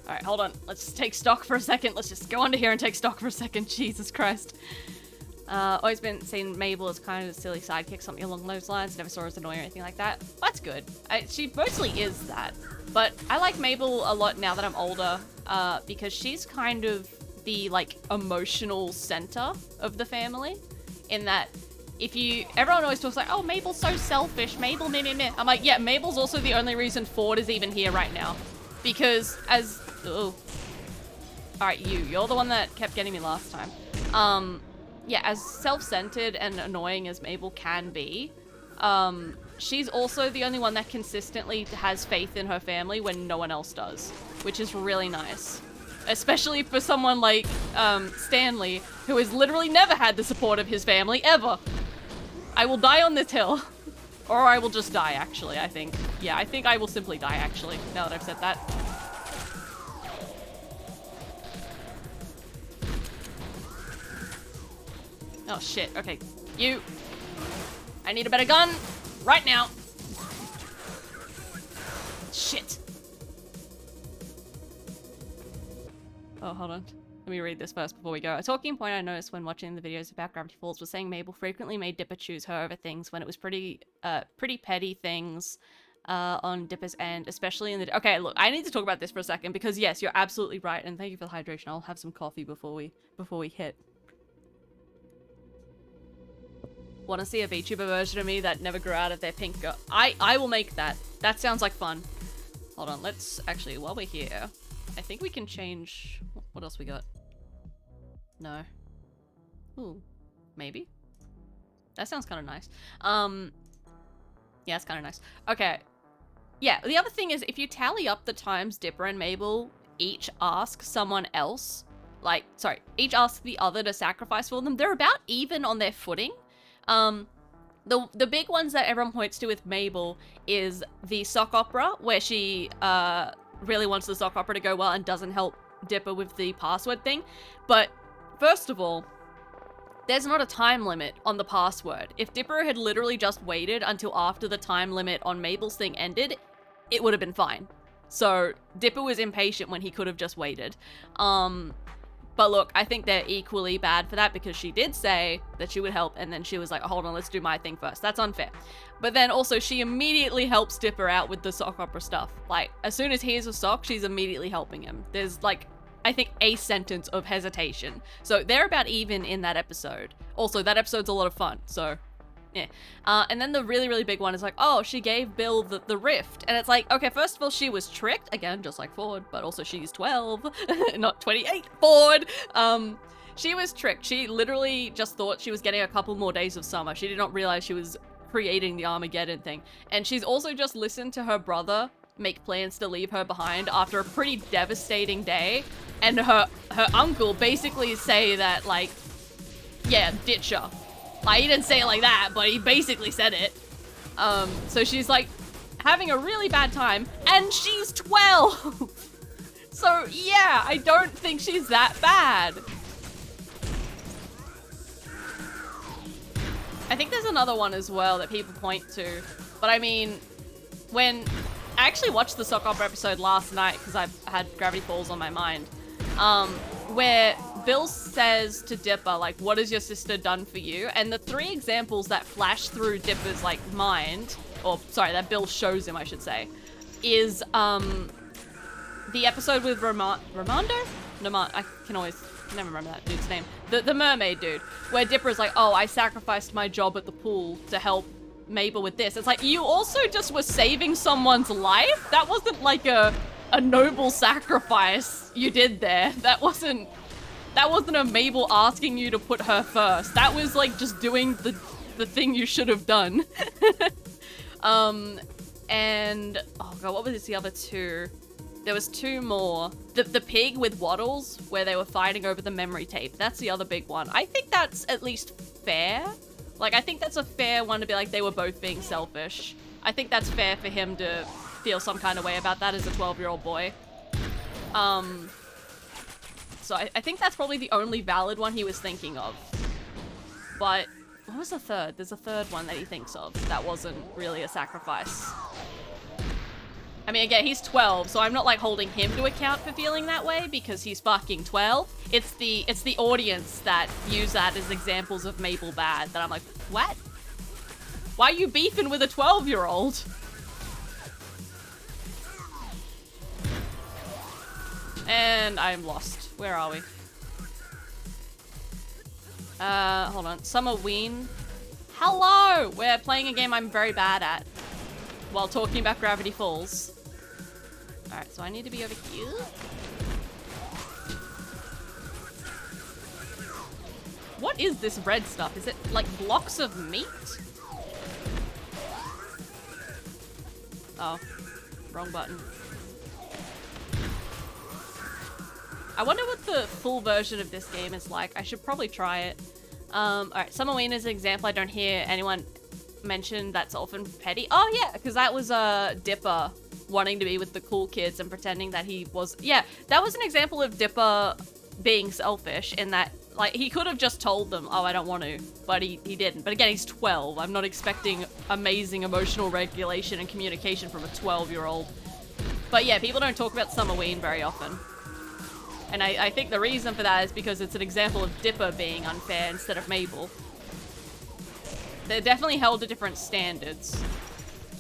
Alright, hold on. Let's take stock for a second. Let's just go under here and take stock for a second. Jesus Christ. Always been seen Mabel as kind of a silly sidekick, something along those lines. Never saw her as annoying or anything like that. That's good. She mostly is that. But I like Mabel a lot now that I'm older, because she's kind of the, like, emotional center of the family. In that, everyone always talks like, oh, Mabel's so selfish, Mabel, meh, meh, meh. I'm like, yeah, Mabel's also the only reason Ford is even here right now. Because alright, you're the one that kept getting me last time. Yeah, as self-centered and annoying as Mabel can be, she's also the only one that consistently has faith in her family when no one else does, which is really nice. Especially for someone like, Stanley, who has literally never had the support of his family, ever. I will die on this hill. Or I will just die, actually, I think. Yeah, I think I will simply die, actually, now that I've said that. Oh, shit. Okay. You. I need a better gun. Right now. Shit. Oh, hold on. Let me read this first before we go. A talking point I noticed when watching the videos about Gravity Falls was saying Mabel frequently made Dipper choose her over things when it was pretty petty things. on Dipper's end, especially in the... Okay, look, I need to talk about this for a second because yes, you're absolutely right, and thank you for the hydration. I'll have some coffee before we hit. Want to see a VTuber version of me that never grew out of their pink girl? I will make that. That sounds like fun. Hold on, let's actually, while we're here, I think we can change... What else we got? No. Ooh, maybe? That sounds kind of nice. Yeah, it's kind of nice. Okay. Yeah, the other thing is, if you tally up the times Dipper and Mabel each ask someone else, like, sorry, each ask the other to sacrifice for them, they're about even on their footing. The big ones that everyone points to with Mabel is the sock opera, where she really wants the sock opera to go well and doesn't help Dipper with the password thing. But first of all, there's not a time limit on the password. If Dipper had literally just waited until after the time limit on Mabel's thing ended, it would have been fine. So Dipper was impatient when he could have just waited. But look, I think they're equally bad for that because she did say that she would help and then she was like, hold on, let's do my thing first. That's unfair. But then also she immediately helps Dipper out with the sock opera stuff. Like, as soon as he has a sock, she's immediately helping him. There's like, I think a sentence of hesitation. So they're about even in that episode. Also, that episode's a lot of fun, so yeah. And then the really, really big one is like, oh, she gave Bill the rift. And it's like, okay, first of all, she was tricked. Again, just like Ford, but also she's 12, not 28, Ford. She was tricked. She literally just thought she was getting a couple more days of summer. She did not realize she was creating the Armageddon thing. And she's also just listened to her brother make plans to leave her behind after a pretty devastating day. And her uncle basically say that, like, yeah, ditch her. Like, he didn't say it like that, but he basically said it. So she's, like, having a really bad time, and she's 12! So, yeah, I don't think she's that bad. I think there's another one as well that people point to. But, I mean, when... I actually watched the sock opera episode last night, because I had Gravity Falls on my mind. Where Bill says to Dipper, like, what has your sister done for you? And the three examples that flash through Dipper's, like, mind, or, sorry, that Bill shows him, I should say, is, the episode with Ramondo? I can always never remember that dude's name. The mermaid dude, where Dipper's like, oh, I sacrificed my job at the pool to help Mabel with this. It's like, you also just were saving someone's life? That wasn't, like, a noble sacrifice you did there. That wasn't a Mabel asking you to put her first. That was like just doing the thing you should have done. And oh god, what was the other two? There was two more. The pig with Waddles, where they were fighting over the memory tape. That's the other big one. I think that's at least fair. Like, I think that's a fair one to be like, they were both being selfish. I think that's fair for him to feel some kind of way about that as a 12-year-old boy. So I think that's probably the only valid one he was thinking of. But what was the third? There's a third one that he thinks of that wasn't really a sacrifice. I mean, again, he's 12, so I'm not like holding him to account for feeling that way because he's fucking 12. It's the audience that use that as examples of Mabel bad that I'm like, what? Why are you beefing with a 12-year-old? And I'm lost. Where are we? Hold on. Summer Ween. Hello! We're playing a game I'm very bad at while talking about Gravity Falls. Alright, so I need to be over here. What is this red stuff? Is it like blocks of meat? Oh, wrong button. I wonder what the full version of this game is like. I should probably try it. Alright, Summerween is an example I don't hear anyone mention that's often petty. Oh yeah, because that was Dipper wanting to be with the cool kids and pretending that he was... Yeah, that was an example of Dipper being selfish in that, like, he could have just told them, oh, I don't want to, but he didn't. But again, he's 12. I'm not expecting amazing emotional regulation and communication from a 12-year-old. But yeah, people don't talk about Summerween very often. And I think the reason for that is because it's an example of Dipper being unfair instead of Mabel. They're definitely held to different standards.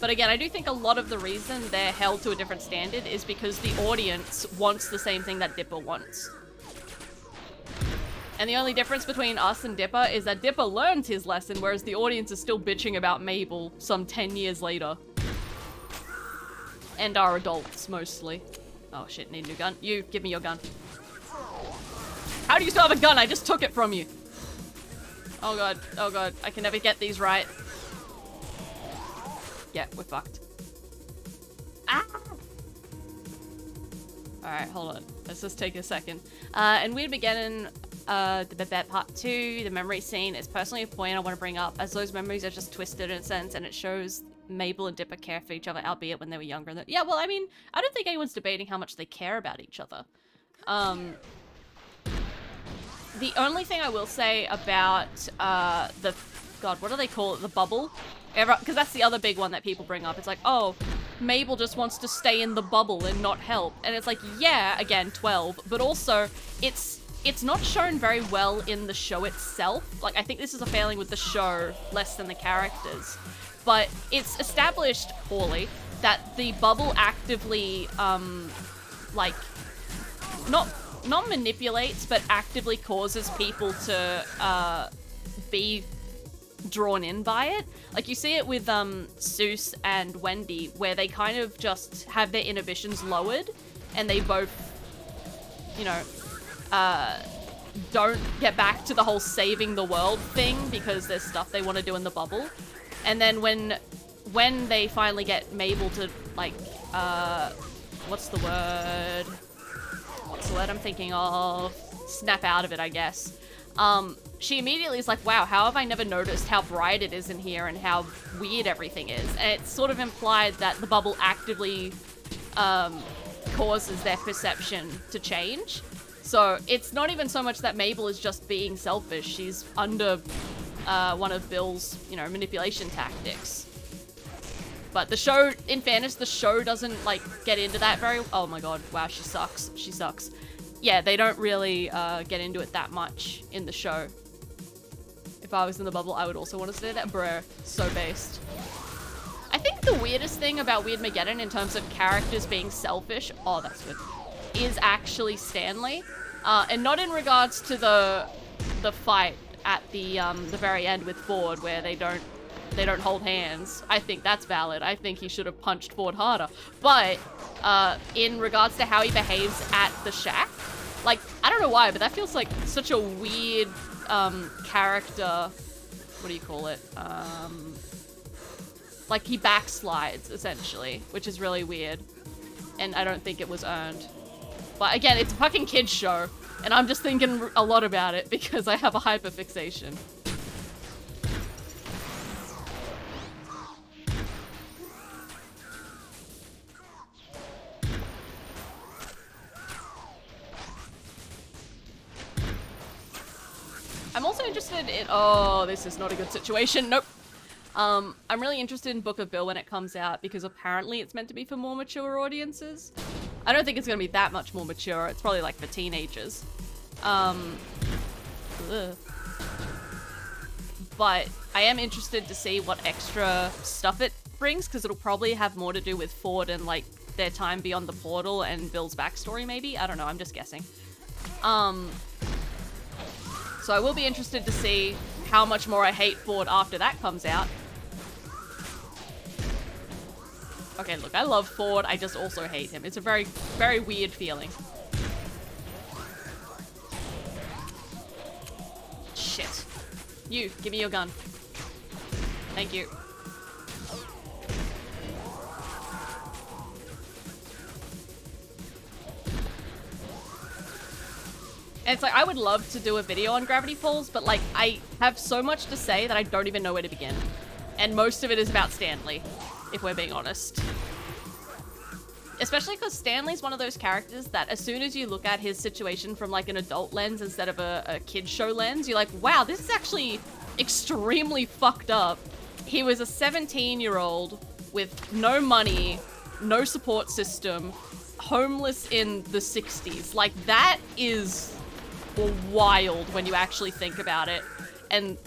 But again, I do think a lot of the reason they're held to a different standard is because the audience wants the same thing that Dipper wants. And the only difference between us and Dipper is that Dipper learns his lesson, whereas the audience is still bitching about Mabel some 10 years later. And our adults, mostly. Oh shit, need a new gun. You, give me your gun. How do you still have a gun? I just took it from you. Oh god, I can never get these right. Yeah, we're fucked. Ah! Alright, hold on. Let's just take a second. And Weird Mageddon, part 2, the memory scene is personally a point I want to bring up, as those memories are just twisted in a sense, and it shows Mabel and Dipper care for each other, albeit when they were younger. Yeah, well, I mean, I don't think anyone's debating how much they care about each other. The only thing I will say about God, what do they call it? The bubble? Because that's the other big one that people bring up. It's like, oh, Mabel just wants to stay in the bubble and not help. And it's like, yeah, again, 12, but also it's not shown very well in the show itself. Like, I think this is a failing with the show less than the characters. But it's established poorly that the bubble actively, like, not manipulates, but actively causes people to be drawn in by it. Like, you see it with Seuss and Wendy, where they kind of just have their inhibitions lowered, and they both, you know, don't get back to the whole saving the world thing because there's stuff they want to do in the bubble. And then when they finally get Mabel to, like, what's the word I'm thinking of? Snap out of it, I guess. She immediately is like, wow, how have I never noticed how bright it is in here and how weird everything is? And it's sort of implied that the bubble actively causes their perception to change. So it's not even so much that Mabel is just being selfish. She's under one of Bill's, you know, manipulation tactics. But the show, in fairness, the show doesn't, like, get into that very... Oh my god, wow, she sucks. She sucks. Yeah, they don't really get into it that much in the show. If I was in the bubble, I would also want to stay there. Bruh, so based. I think the weirdest thing about Weird Mageddon in terms of characters being selfish... Oh, that's good. Is actually Stanley. And not in regards to the fight at the very end with Ford, where they don't hold hands. I think that's valid. I think he should have punched Ford harder. But in regards to how he behaves at the shack, like, I don't know why, but that feels like such a weird character. What do you call it? Like, he backslides, essentially, which is really weird. And I don't think it was earned. But again, it's a fucking kid's show, and I'm just thinking a lot about it because I have a hyperfixation. I'm also interested in... Oh, this is not a good situation. Nope. I'm really interested in Book of Bill when it comes out because apparently it's meant to be for more mature audiences. I don't think it's going to be that much more mature. It's probably like for teenagers. But I am interested to see what extra stuff it brings because it'll probably have more to do with Ford and like their time beyond the portal and Bill's backstory maybe. I don't know. I'm just guessing. So I will be interested to see how much more I hate Ford after that comes out. Okay, look, I love Ford. I just also hate him. It's a very, very weird feeling. Shit. You, give me your gun. Thank you. And it's like, I would love to do a video on Gravity Falls, but like, I have so much to say that I don't even know where to begin. And most of it is about Stanley, if we're being honest. Especially because Stanley's one of those characters that as soon as you look at his situation from like an adult lens instead of a kid's show lens, you're like, wow, this is actually extremely fucked up. He was a 17-year-old with no money, no support system, homeless in the 60s. Like, that is wild when you actually think about it. And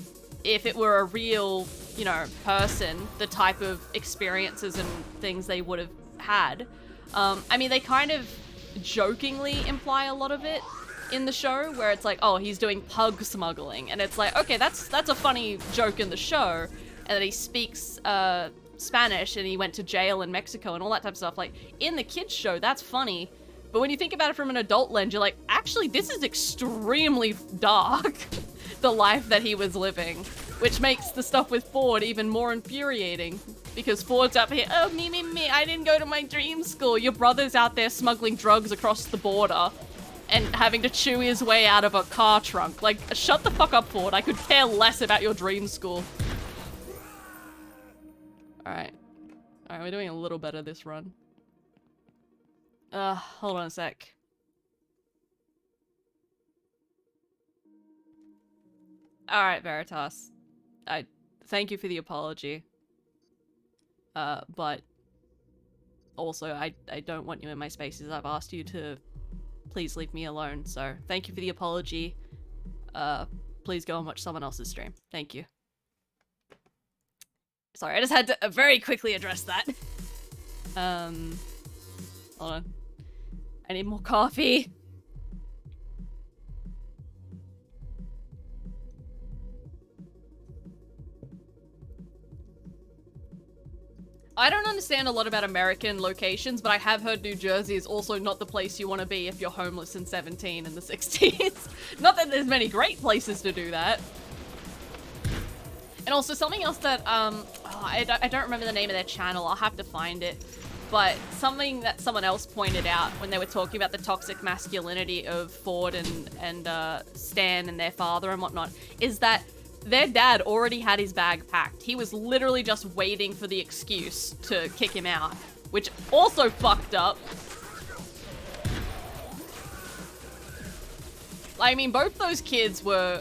if it were a real you know, person, the type of experiences and things they would have had. I mean, they kind of jokingly imply a lot of it in the show, where it's like, oh, he's doing pug smuggling, and it's like, okay, that's a funny joke in the show, and that he speaks Spanish and he went to jail in Mexico and all that type of stuff. Like, in the kids show, that's funny, but when you think about it from an adult lens, you're like, actually, this is extremely dark, the life that he was living, which makes the stuff with Ford even more infuriating, because Ford's up here, oh, me, I didn't go to my dream school. Your brother's out there smuggling drugs across the border and having to chew his way out of a car trunk. Like, shut the fuck up, Ford. I could care less about your dream school. Alright. Alright, we're doing a little better this run. Hold on a sec. Alright, Veritas. I thank you for the apology. But also, I don't want you in my spaces. I've asked you to please leave me alone, so thank you for the apology. Please go and watch someone else's stream. Thank you. Sorry, I just had to very quickly address that. Hold on. I need more coffee. I don't understand a lot about American locations, but I have heard New Jersey is also not the place you want to be if you're homeless and 17 in the 60s. Not that there's many great places to do that. And also something else that, I don't remember the name of their channel, I'll have to find it. But something that someone else pointed out when they were talking about the toxic masculinity of Ford and Stan and their father and whatnot, is that their dad already had his bag packed. He was literally just waiting for the excuse to kick him out, which also fucked up. I mean, both those kids were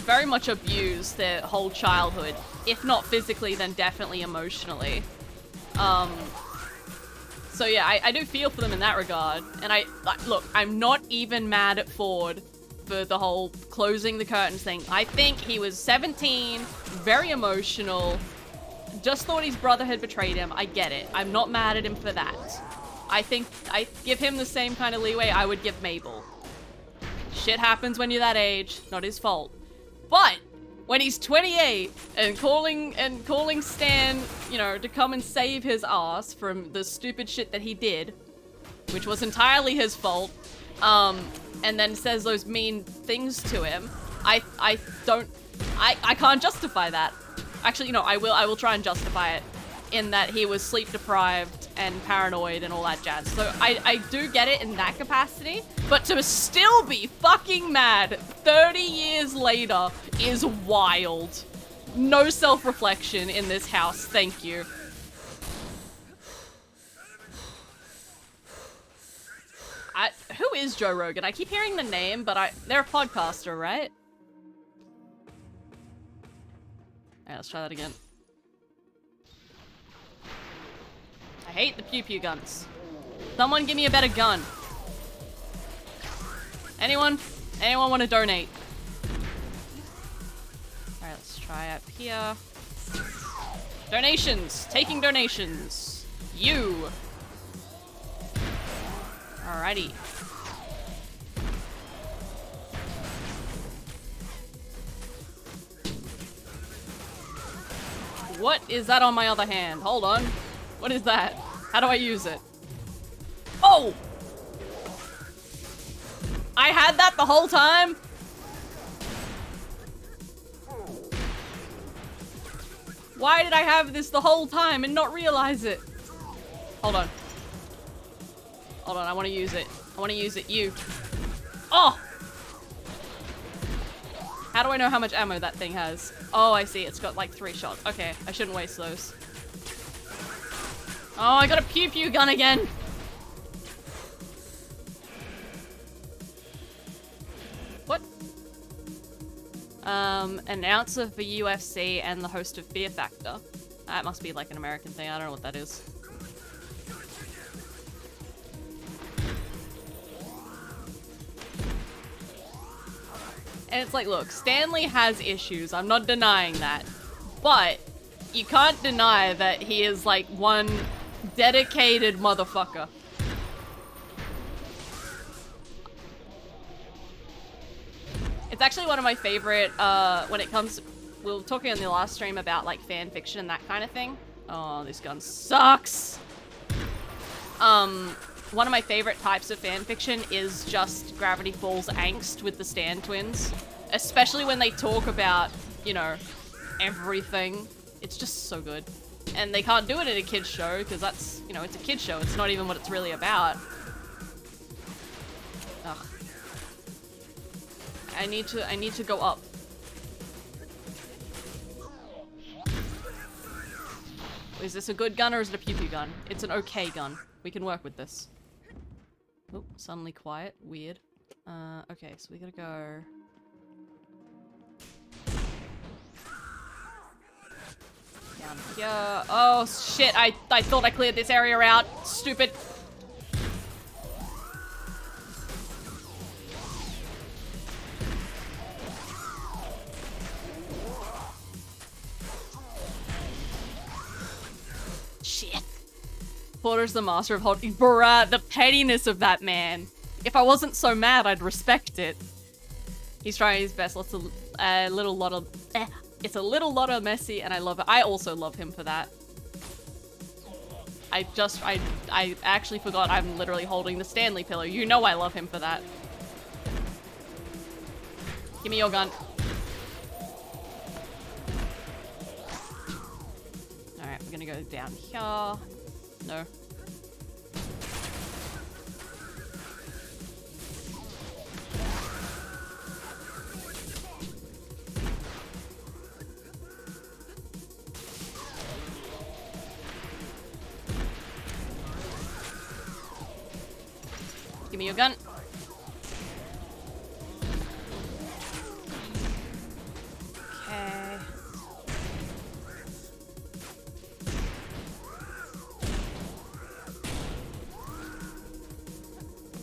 very much abused their whole childhood. If not physically, then definitely emotionally. So yeah, I do feel for them in that regard. And look, I'm not even mad at Ford for the whole closing the curtains thing. I think he was 17, very emotional, just thought his brother had betrayed him. I get it. I'm not mad at him for that. I think I give him the same kind of leeway I would give Mabel. Shit happens when you're that age, not his fault. But when he's 28 and calling Stan, you know, to come and save his ass from the stupid shit that he did, which was entirely his fault, and then says those mean things to him, I can't justify that. Actually, you know, I will try and justify it in that he was sleep deprived and paranoid and all that jazz. So I do get it in that capacity, but to still be fucking mad 30 years later is wild. No self-reflection in this house, thank you. Who is Joe Rogan? I keep hearing the name, but they're a podcaster, right? Alright, let's try that again. I hate the pew-pew guns. Someone give me a better gun. Anyone? Anyone want to donate? Alright, let's try up here. Donations! Taking donations! You! Alrighty. What is that on my other hand? Hold on. What is that? How do I use it? Oh! I had that the whole time? Why did I have this the whole time and not realize it? Hold on. Hold on, I want to use it. I want to use it. You. Oh! How do I know how much ammo that thing has? Oh, I see. It's got like 3 shots. Okay, I shouldn't waste those. Oh, I got a pew-pew gun again! What? Announcer for UFC and the host of Fear Factor. That must be like an American thing. I don't know what that is. And it's like, look, Stanley has issues. I'm not denying that. But you can't deny that he is like one dedicated motherfucker. It's actually one of my favorite, when it comes, we were talking on the last stream about like fan fiction and that kind of thing. Oh, this gun sucks. One of my favorite types of fan fiction is just Gravity Falls angst with the Stan twins. Especially when they talk about, you know, everything. It's just so good. And they can't do it in a kid's show, because that's, you know, it's a kid's show. It's not even what it's really about. Ugh. I need to go up. Is this a good gun or is it a pew-pew gun? It's an okay gun. We can work with this. Oh, suddenly quiet. Weird. Okay, so we gotta go... down here. Oh, shit. I thought I cleared this area out. Stupid. Shit. Porter's the master of holding. Bruh, the pettiness of that man. If I wasn't so mad, I'd respect it. He's trying his best. It's a little lot of messy, and I love it. I also love him for that. I actually forgot I'm literally holding the Stanley pillow. You know I love him for that. Give me your gun. Alright, we're gonna go down here. No. Give me your gun. Okay.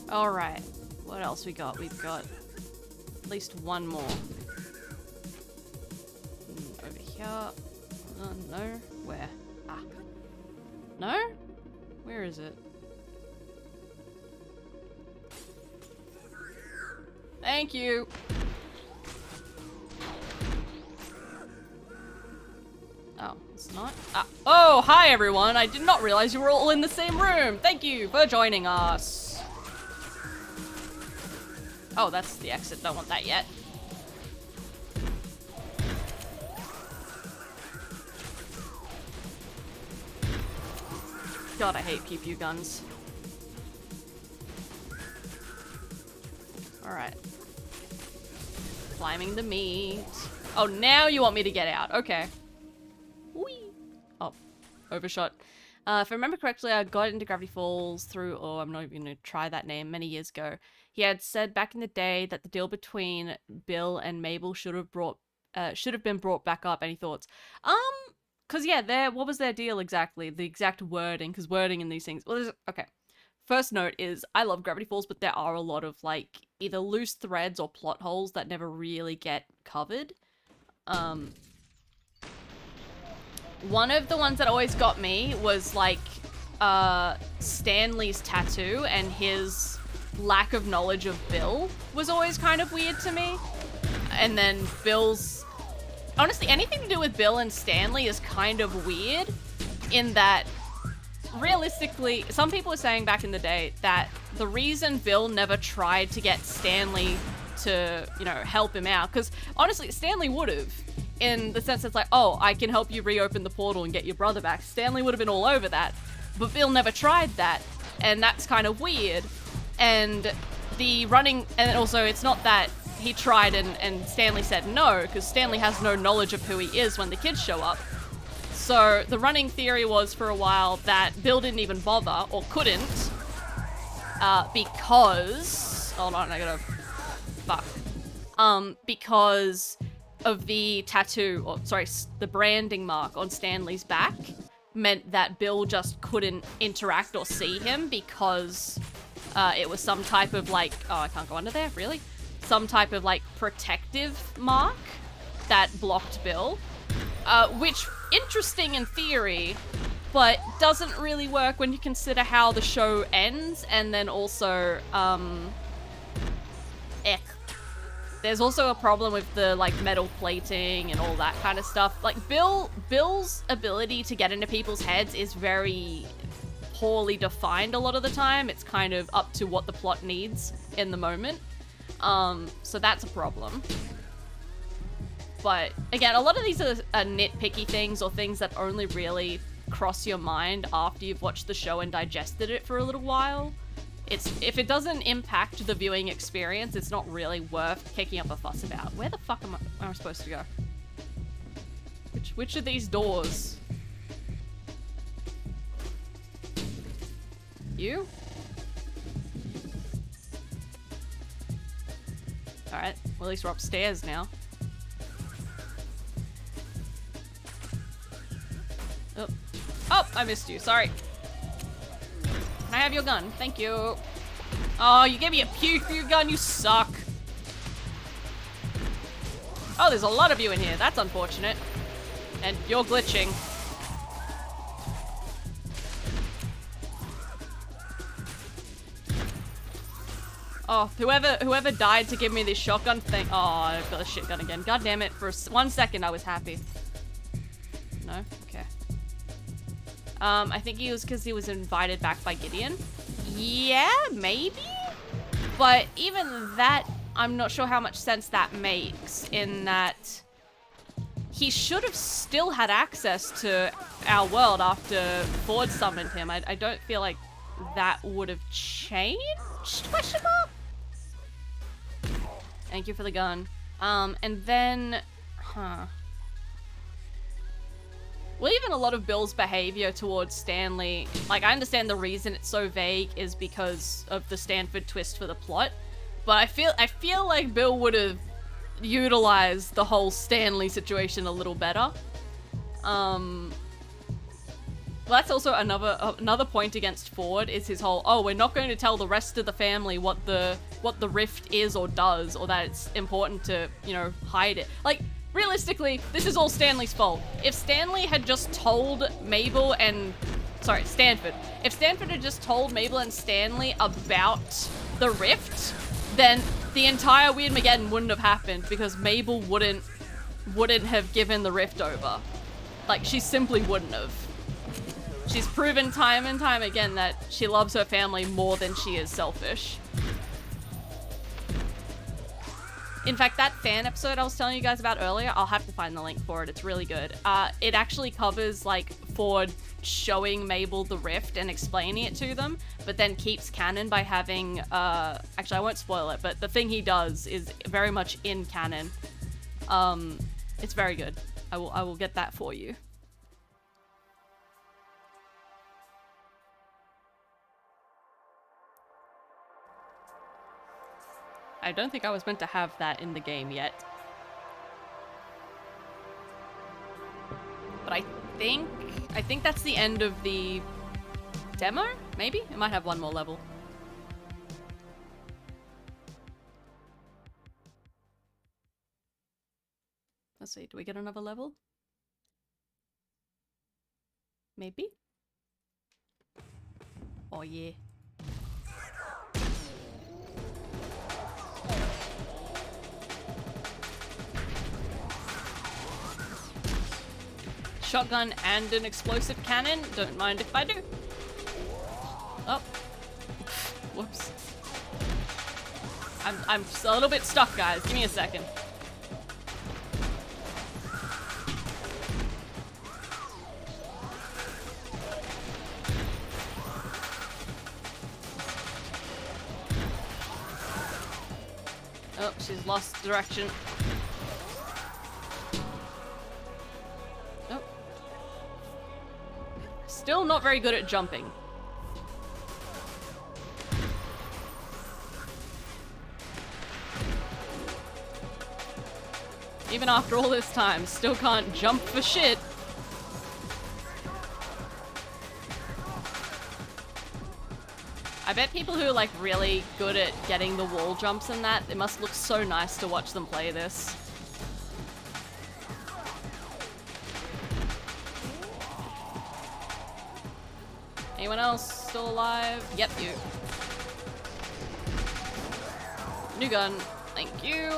All right. What else we got? We've got at least one more. Over here. No. Where? Ah. No? Where is it? Thank you. Oh, it's not? Ah. Oh, hi everyone. I did not realize you were all in the same room. Thank you for joining us. Oh, that's the exit. Don't want that yet. God, I hate pew-pew guns. Alright. Climbing the meat. Oh, now you want me to get out. Okay. Whee! Oh, overshot. If I remember correctly, I got into Gravity Falls through, oh, I'm not even going to try that name, many years ago. He had said back in the day that the deal between Bill and Mabel should have been brought back up. Any thoughts? Cause yeah, what was their deal exactly? The exact wording, because wording in these things, well, okay. First note is, I love Gravity Falls, but there are a lot of, like, either loose threads or plot holes that never really get covered. One of the ones that always got me was, like, Stanley's tattoo and his lack of knowledge of Bill was always kind of weird to me. And then Bill's... Honestly, anything to do with Bill and Stanley is kind of weird in that... Realistically, some people were saying back in the day that the reason Bill never tried to get Stanley to, you know, help him out, because honestly, Stanley would have, in the sense it's like, oh, I can help you reopen the portal and get your brother back. Stanley would have been all over that, but Bill never tried that, and that's kind of weird. And the running, and also it's not that he tried and Stanley said no, because Stanley has no knowledge of who he is when the kids show up. So the running theory was for a while that Bill didn't even bother, or couldn't, because... Hold on, I gotta... Fuck. Because of the tattoo, or sorry, the branding mark on Stanley's back meant that Bill just couldn't interact or see him because it was some type of like... Oh, I can't go under there? Really? Some type of like protective mark that blocked Bill. Which interesting in theory, but doesn't really work when you consider how the show ends, and then also, there's also a problem with the, like, metal plating and all that kind of stuff. Like, Bill's ability to get into people's heads is very poorly defined a lot of the time. It's kind of up to what the plot needs in the moment. So that's a problem. But, again, a lot of these are nitpicky things or things that only really cross your mind after you've watched the show and digested it for a little while. If it doesn't impact the viewing experience, it's not really worth kicking up a fuss about. Where the fuck am I supposed to go? Which of these doors? You? Alright, well at least we're upstairs now. Oh. Oh, I missed you, sorry. Can I have your gun? Thank you. Oh, you gave me a puke for your gun, you suck. Oh, there's a lot of you in here. That's unfortunate. And you're glitching. Oh, whoever died to give me this shotgun thing. Oh, I've got a shit gun again. God damn it. For 1 second, I was happy. No? Okay. I think it was because he was invited back by Gideon. Yeah, maybe? But even that, I'm not sure how much sense that makes, in that he should have still had access to our world after Ford summoned him. I don't feel like that would have changed? Question mark? Thank you for the gun. And then, well, even a lot of Bill's behavior towards Stanley, like, I understand the reason it's so vague is because of the Stanford twist for the plot, but I feel like Bill would have utilized the whole Stanley situation a little better. Well, that's also another point against Ford is his whole, oh, we're not going to tell the rest of the family what the rift is or does, or that it's important to, you know, hide it. Like, realistically, this is all Stanley's fault. If Stanley had just told Mabel and... Sorry, Stanford. If Stanford had just told Mabel and Stanley about the rift, then the entire Weirdmageddon wouldn't have happened because Mabel wouldn't have given the rift over. Like, she simply wouldn't have. She's proven time and time again that she loves her family more than she is selfish. In fact, that fan episode I was telling you guys about earlier, I'll have to find the link for it. It's really good. It actually covers, like, Ford showing Mabel the rift and explaining it to them, but then keeps canon by having, actually, I won't spoil it, but the thing he does is very much in canon. It's very good. I will get that for you. I don't think I was meant to have that in the game yet. But I think that's the end of the demo, maybe? It might have one more level. Let's see, do we get another level? Maybe? Oh yeah. Shotgun and an explosive cannon. Don't mind if I do. Oh. Whoops. I'm a little bit stuck, guys. Give me a second. Oh, she's lost direction. Still not very good at jumping. Even after all this time, still can't jump for shit. I bet people who are like really good at getting the wall jumps and that, it must look so nice to watch them play this. Anyone else still alive? Yep, you. New gun. Thank you.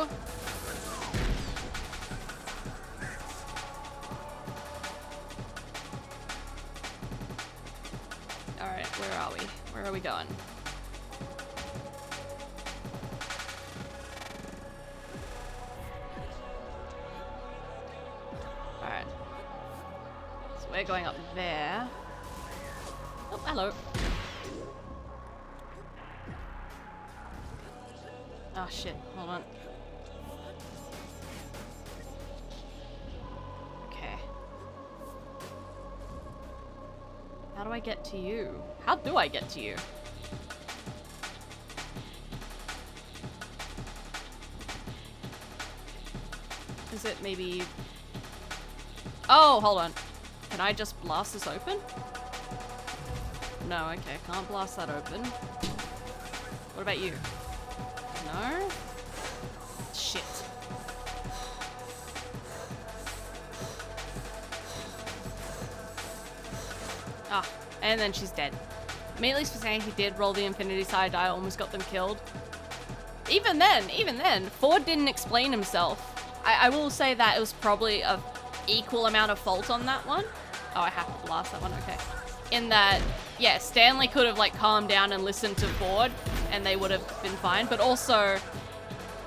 Alright, where are we? Where are we going? Alright. So we're going up there. Oh, hello. Oh shit, hold on. Okay. How do I get to you? How do I get to you? Is it maybe... Oh, hold on. Can I just blast this open? No, okay, can't blast that open. What about you? No? Shit. Ah, and then she's dead. Immediately for saying he did roll the infinity side die, almost got them killed. Even then, Ford didn't explain himself. I will say that it was probably a equal amount of fault on that one. Oh, I have to blast that one, okay. In that, yeah, Stanley could have like calmed down and listened to Ford and they would have been fine. But also,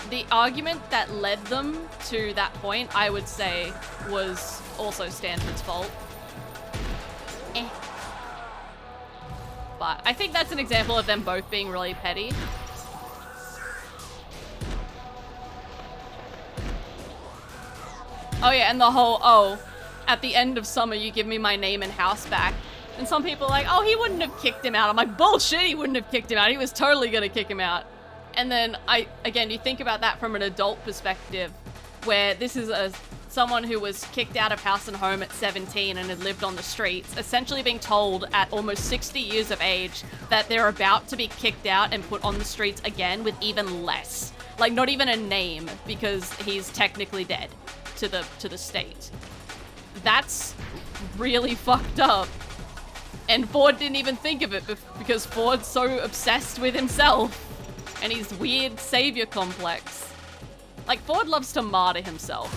the argument that led them to that point, I would say, was also Stanford's fault. But I think that's an example of them both being really petty. Oh yeah, and the whole, oh, at the end of summer you give me my name and house back. And some people are like, oh, he wouldn't have kicked him out. I'm like, bullshit, he wouldn't have kicked him out. He was totally gonna kick him out. And then again, you think about that from an adult perspective, where this is someone who was kicked out of house and home at 17 and had lived on the streets, essentially being told at almost 60 years of age that they're about to be kicked out and put on the streets again with even less. Like, not even a name, because he's technically dead to the state. That's really fucked up. And Ford didn't even think of it because Ford's so obsessed with himself and his weird savior complex. Like, Ford loves to martyr himself.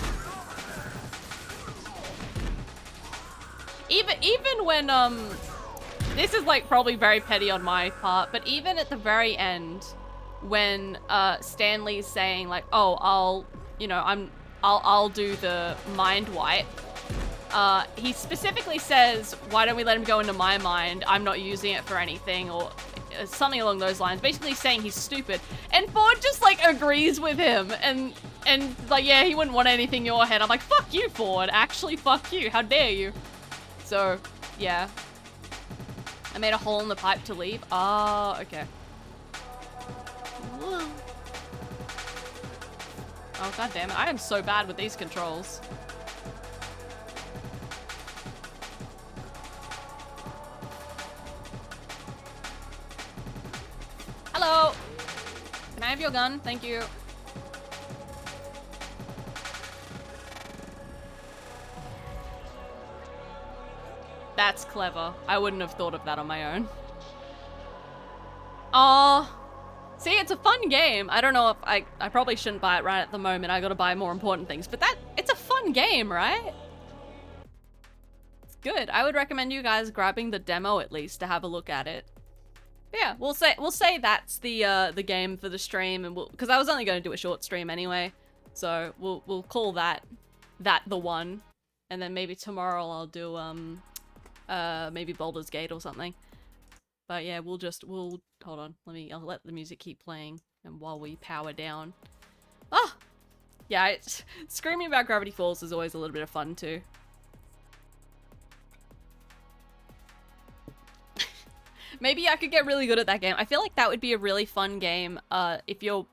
Even when, this is like probably very petty on my part, but even at the very end, when Stanley's saying like, oh, I'll do the mind wipe. He specifically says, why don't we let him go into my mind? I'm not using it for anything, or something along those lines. Basically saying he's stupid. And Ford just like agrees with him and like, yeah, he wouldn't want anything in your head. I'm like, fuck you, Ford. Actually, fuck you. How dare you? So, yeah. I made a hole in the pipe to leave. Ah, okay. Whoa. Oh, god damn it. I am so bad with these controls. Hello! Can I have your gun? Thank you. That's clever. I wouldn't have thought of that on my own. Aw. See, it's a fun game. I don't know if I probably shouldn't buy it right at the moment. I gotta buy more important things. But it's a fun game, right? It's good. I would recommend you guys grabbing the demo at least to have a look at it. But yeah, we'll say that's the game for the stream, and because I was only going to do a short stream anyway, so we'll call that the one, and then maybe tomorrow I'll do maybe Baldur's Gate or something. But yeah, we'll hold on. I'll let the music keep playing, and while we power down. Ah, yeah, screaming about Gravity Falls is always a little bit of fun too. Maybe I could get really good at that game. I feel like that would be a really fun game. If you're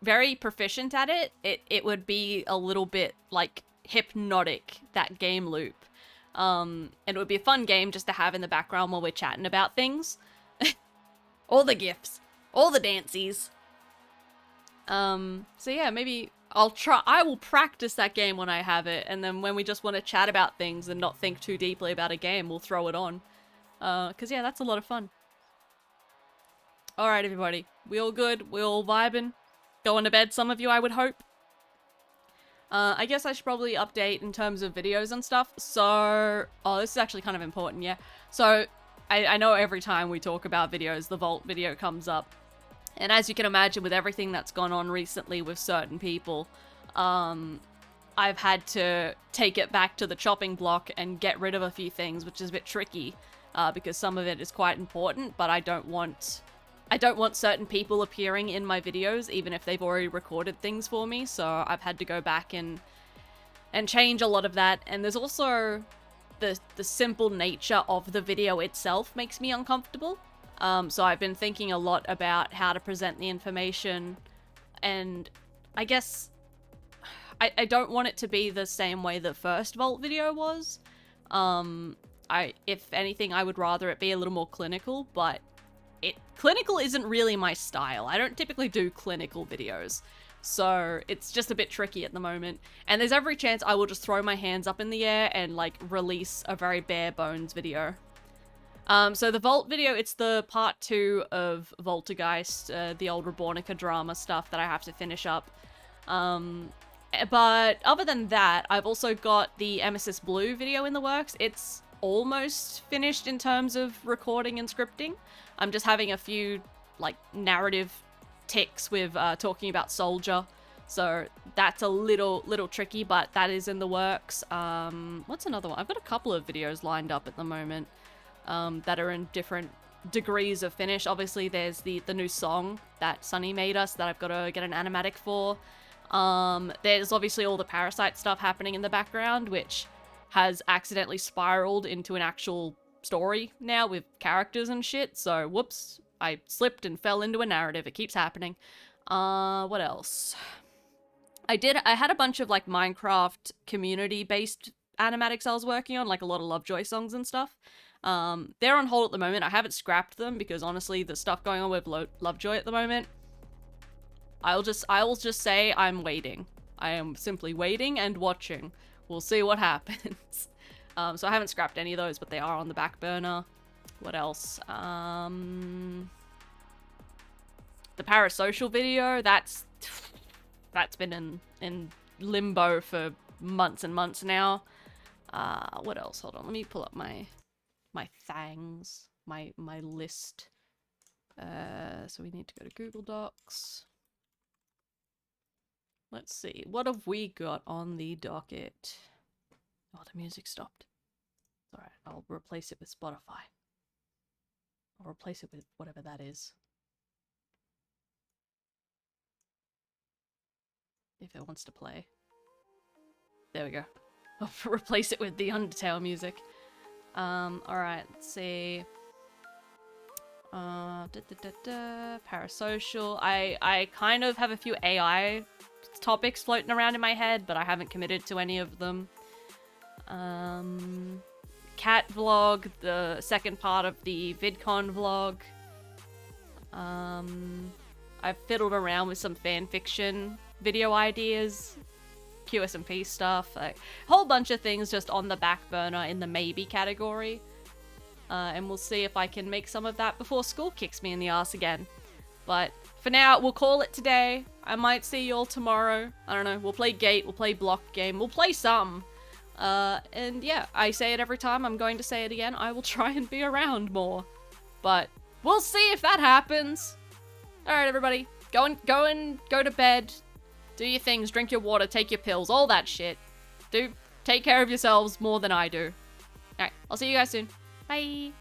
very proficient at it, it would be a little bit like hypnotic, that game loop. And it would be a fun game just to have in the background while we're chatting about things. All the gifs, all the dancies. So yeah, maybe I will practice that game when I have it, and then when we just want to chat about things and not think too deeply about a game, we'll throw it on. Cause yeah, that's a lot of fun. Alright, everybody. We all good? We all vibing? Going to bed, some of you, I would hope. I guess I should probably update in terms of videos and stuff. So, oh, this is actually kind of important, yeah. So, I know every time we talk about videos, the Vault video comes up. And as you can imagine, with everything that's gone on recently with certain people, I've had to take it back to the chopping block and get rid of a few things, which is a bit tricky, because some of it is quite important, but I don't want certain people appearing in my videos, even if they've already recorded things for me, so I've had to go back and change a lot of that. And there's also the simple nature of the video itself makes me uncomfortable. So I've been thinking a lot about how to present the information, and I guess I don't want it to be the same way the first Vault video was. If anything, I would rather it be a little more clinical, but clinical isn't really my style. I don't typically do clinical videos, so it's just a bit tricky at the moment. And there's every chance I will just throw my hands up in the air and like release a very bare bones video. So the Vault video, it's the part 2 of Voltergeist, the old Rebornica drama stuff that I have to finish up. But other than that, I've also got the Emesis Blue video in the works. It's almost finished in terms of recording and scripting. I'm just having a few, like, narrative ticks with talking about Soldier. So that's a little tricky, but that is in the works. What's another one? I've got a couple of videos lined up at the moment that are in different degrees of finish. Obviously, there's the new song that Sunny made us that I've got to get an animatic for. There's obviously all the Parasite stuff happening in the background, which has accidentally spiraled into an actual story now with characters and shit. So, whoops, I slipped and fell into a narrative. It keeps happening. What else? I had a bunch of like Minecraft community-based animatics I was working on, like a lot of Lovejoy songs and stuff. They're on hold at the moment. I haven't scrapped them because honestly, the stuff going on with Lovejoy at the moment, I will just say I'm waiting. I am simply waiting and watching. We'll see what happens. So I haven't scrapped any of those, but they are on the back burner. What else? The Parasocial video, that's been in limbo for months and months now. What else? Hold on, let me pull up my thangs, my list. So we need to go to Google Docs. Let's see, what have we got on the docket? Oh, the music stopped. Alright, I'll replace it with Spotify. I'll replace it with whatever that is. If it wants to play. There we go. I'll replace it with the Undertale music. Alright, let's see. Parasocial. I kind of have a few AI topics floating around in my head, but I haven't committed to any of them. Cat vlog, the second part of the VidCon vlog. I've fiddled around with some fanfiction video ideas, QSMP stuff, like a whole bunch of things just on the back burner in the maybe category. And we'll see if I can make some of that before school kicks me in the ass again. But for now, we'll call it today. I might see you all tomorrow. I don't know. We'll play Gate. We'll play Block Game. We'll play some. And yeah, I say it every time. I'm going to say it again. I will try and be around more. But we'll see if that happens. Alright, everybody. Go to bed. Do your things. Drink your water. Take your pills. All that shit. Take care of yourselves more than I do. Alright, I'll see you guys soon. Bye.